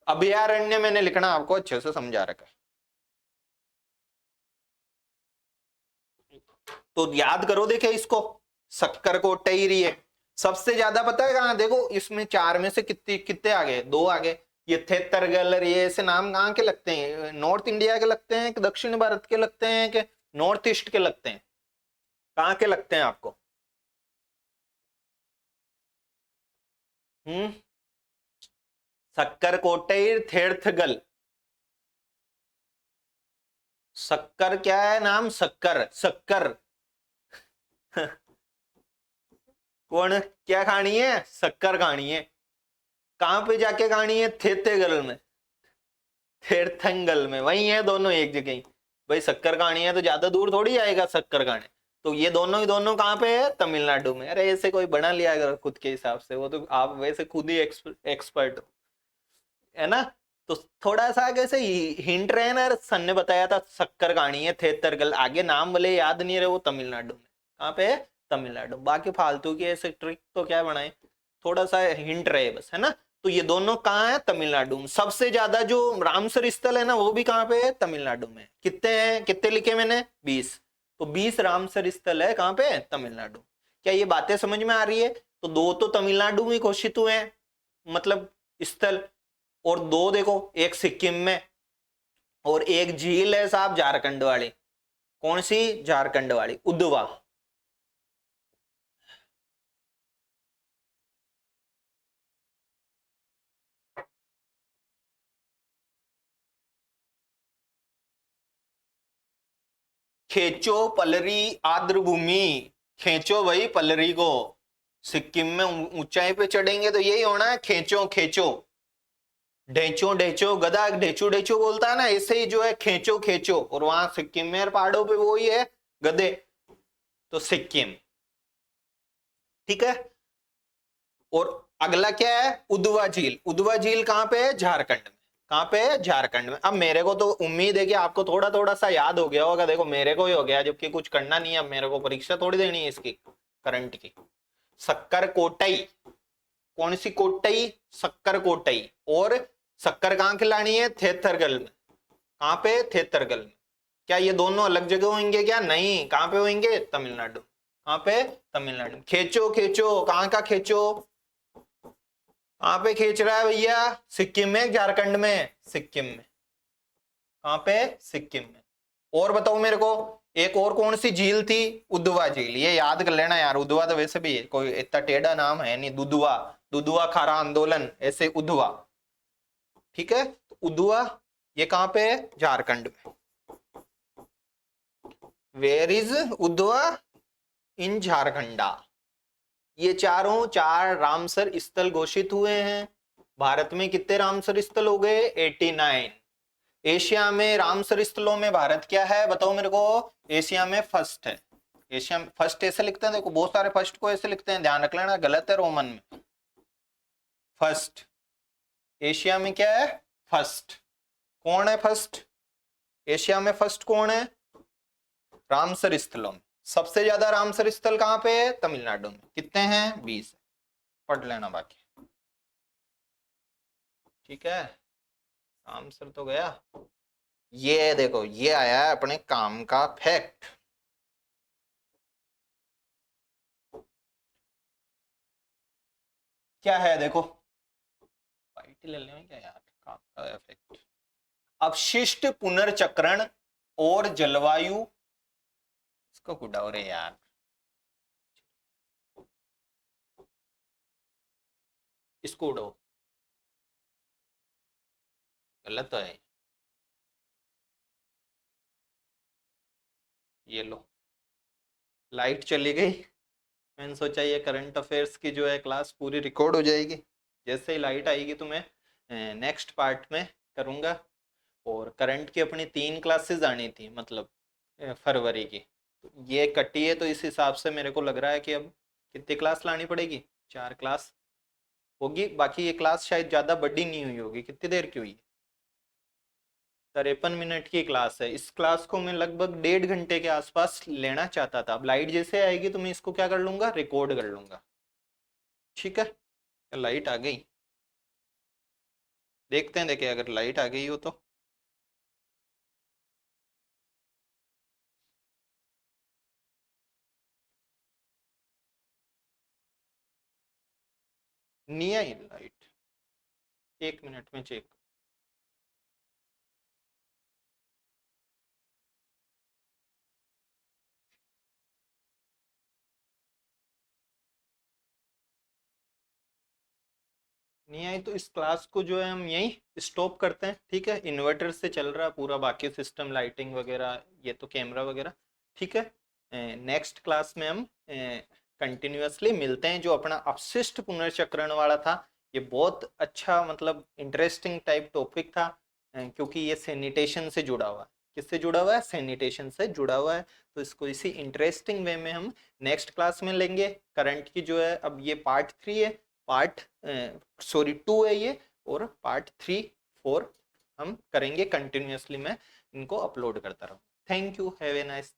अभयारण्य मैंने लिखना आपको अच्छे से समझा रखा है, तो याद करो। देखे इसको, शक्कर को टहरी है सबसे ज्यादा, पता है कहां, देखो इसमें 4 में से कितने कितने आ गए, 2 आ गए। ये थेतरगल, ये ऐसे नाम कहाँ के लगते हैं, नॉर्थ इंडिया के लगते हैं कि दक्षिण भारत के लगते हैं कि नॉर्थ ईस्ट के लगते हैं, कहाँ के लगते हैं आपको। हम्म, शक्कर कोटैर, थेर्थगल, शक्कर क्या है नाम? शक्कर, शक्कर। कौन? क्या खानी है? शक्कर खानी है। कहां पे जाके खानी है? थेतेगल में, थेरथंगल में, वही है दोनों एक जगह ही। भाई शक्कर खानी है तो ज्यादा दूर थोड़ी आएगा शक्कर खाने। तो ये दोनों ही दोनों कहाँ पे है? तमिलनाडु में। अरे ऐसे कोई बना लिया अगर खुद के हिसाब से, वो तो आप वैसे खुद ही एक्सपर्ट हो, है ना। तो थोड़ा सा कैसे हिंट रहे ना, सन ने बताया था शक्कर कहानी है थेतरगल, आगे नाम भले याद नहीं रहे, वो तमिलनाडु में। कहाँ पे है? तमिलनाडु। बाकी फालतू की ऐसे ट्रिक तो क्या बनाए, थोड़ा सा हिंट रहे बस, है ना। तो ये दोनों कहाँ है? तमिलनाडु में। सबसे ज्यादा जो रामसर स्थल है ना, वो भी कहाँ पे है? तमिलनाडु में। कितने हैं? कितने लिखे मैंने? 20। तो 20 रामसर स्थल है कहाँ पे? तमिलनाडु। क्या ये बातें समझ में आ रही है? तो दो तो तमिलनाडु में घोषित हुए हैं, मतलब स्थल, और दो देखो, एक सिक्किम में, और एक झील है साहब झारखंड वाली। कौन सी? झारखंड वाली, उद्दवा। खेचो पलरी आर्द्र भूमि। खेचो भाई पलरी को। सिक्किम में ऊंचाई पे चढ़ेंगे तो यही होना है, खेचो खेचो। ढेचो ढेचो, गधा ढेचू ढेचू बोलता है ना, ऐसे ही जो है खेचो खेचो। और वहां सिक्किम में पहाड़ों पे वो ही है, गधे। तो सिक्किम, ठीक है। और अगला क्या है? उदवा झील। उदवा झील कहां पे है? झारखंड में। कहां पे है? झारखंड में। अब मेरे को तो उम्मीद है कि आपको थोड़ा थोड़ा सा याद हो गया होगा, देखो मेरे को ही हो गया, जबकि कुछ करना नहीं है अब, मेरे को परीक्षा थोड़ी देनी है इसकी, करंट की। शक्कर कोटई। कौन सी कोटई? शक्कर कोटई। और शक्कर कहां खिलानी है? थेथरगल में। कहां पे? थेथरगल में। क्या ये दोनों अलग जगह होंगे? क्या नहीं, कहां पे होंगे? तमिलनाडु। कहां पे? तमिलनाडु। खेचो खेचो, कहां का खेचो? कहां पे खींच रहा है भैया? सिक्किम में, झारखंड में? सिक्किम में। कहां पे? सिक्किम में। और बताओ मेरे को, एक और कौन सी झील थी? उदवा झील। ये याद कर लेना यार, उदवा तो वैसे भी कोई इतना टेढ़ा नाम है नहीं, दुधवा, दुधवा खारा आंदोलन, ऐसे उदवा, ठीक है। तो उदवा, ये कहां पे है? झारखंड में। Where is Udhwa? In Jharkhand. ये चारों चार रामसर स्थल घोषित हुए हैं। भारत में कितने रामसर स्थल हो गए? 89। एशिया में रामसर स्थलों में भारत क्या है बताओ मेरे को? एशिया में फर्स्ट है। एशिया में फर्स्ट ऐसे लिखते हैं, देखो बहुत सारे फर्स्ट को ऐसे लिखते हैं, ध्यान रख लेना, गलत है रोमन में। फर्स्ट, एशिया में क्या है? फर्स्ट। कौन है फर्स्ट? एशिया में फर्स्ट कौन है? रामसर स्थलों में। सबसे ज्यादा रामसर स्थल कहां पे है? तमिलनाडु में। कितने हैं? 20। पढ़ लेना बाकी, ठीक है। रामसर तो गया। ये देखो, ये आया है अपने काम का फैक्ट। क्या है देखो, वाइट ले लें क्या यार, काम का इफेक्ट। अपशिष्ट पुनर्चक्रण और जलवायु, इसको कुडाओ रे यार, इसको उड़ो, गलत है। ये लो, लाइट चली गई। मैंने सोचा ये करंट अफेयर्स की जो है क्लास पूरी रिकॉर्ड हो जाएगी, जैसे ही लाइट आएगी तो मैं नेक्स्ट पार्ट में करूँगा। और करंट की अपनी 3 क्लासेस आनी थी, मतलब फरवरी की, तो ये कटी है, तो इस हिसाब से मेरे को लग रहा है कि अब कितनी क्लास लानी पड़ेगी? 4 क्लास होगी। बाकी ये क्लास शायद ज़्यादा बड़ी नहीं हुई होगी, कितनी देर की हुई है? 53 मिनट की क्लास है। इस क्लास को मैं लगभग 1.5 घंटे के आसपास लेना चाहता था। अब लाइट जैसे आएगी तो मैं इसको क्या कर लूँगा? रिकॉर्ड कर लूँगा, ठीक है। लाइट आ गई, देखते हैं, देखे अगर लाइट आ गई हो तो। नहीं आई लाइट, 1 मिनट में चेक। नहीं आई तो इस क्लास को जो है हम यहीं स्टॉप करते हैं, ठीक है। इन्वर्टर से चल रहा है पूरा बाकी सिस्टम, लाइटिंग वगैरह, ये तो कैमरा वगैरह, ठीक है। नेक्स्ट क्लास में हम कंटिन्यूअसली मिलते हैं। जो अपना अपशिष्ट पुनर्चक्रण वाला था, ये बहुत अच्छा मतलब इंटरेस्टिंग टाइप टॉपिक था, क्योंकि ये सैनिटेशन से जुड़ा हुआ है। किससे जुड़ा हुआ है? सैनिटेशन से जुड़ा हुआ है। तो इसको इसी इंटरेस्टिंग वे में हम नेक्स्ट क्लास में लेंगे। करंट की जो है, अब ये पार्ट 3 है, पार्ट सॉरी 2 है ये, और पार्ट 3 4 हम करेंगे कंटिन्यूअसली। मैं इनको अपलोड करता रहूँ। Thank you, have a nice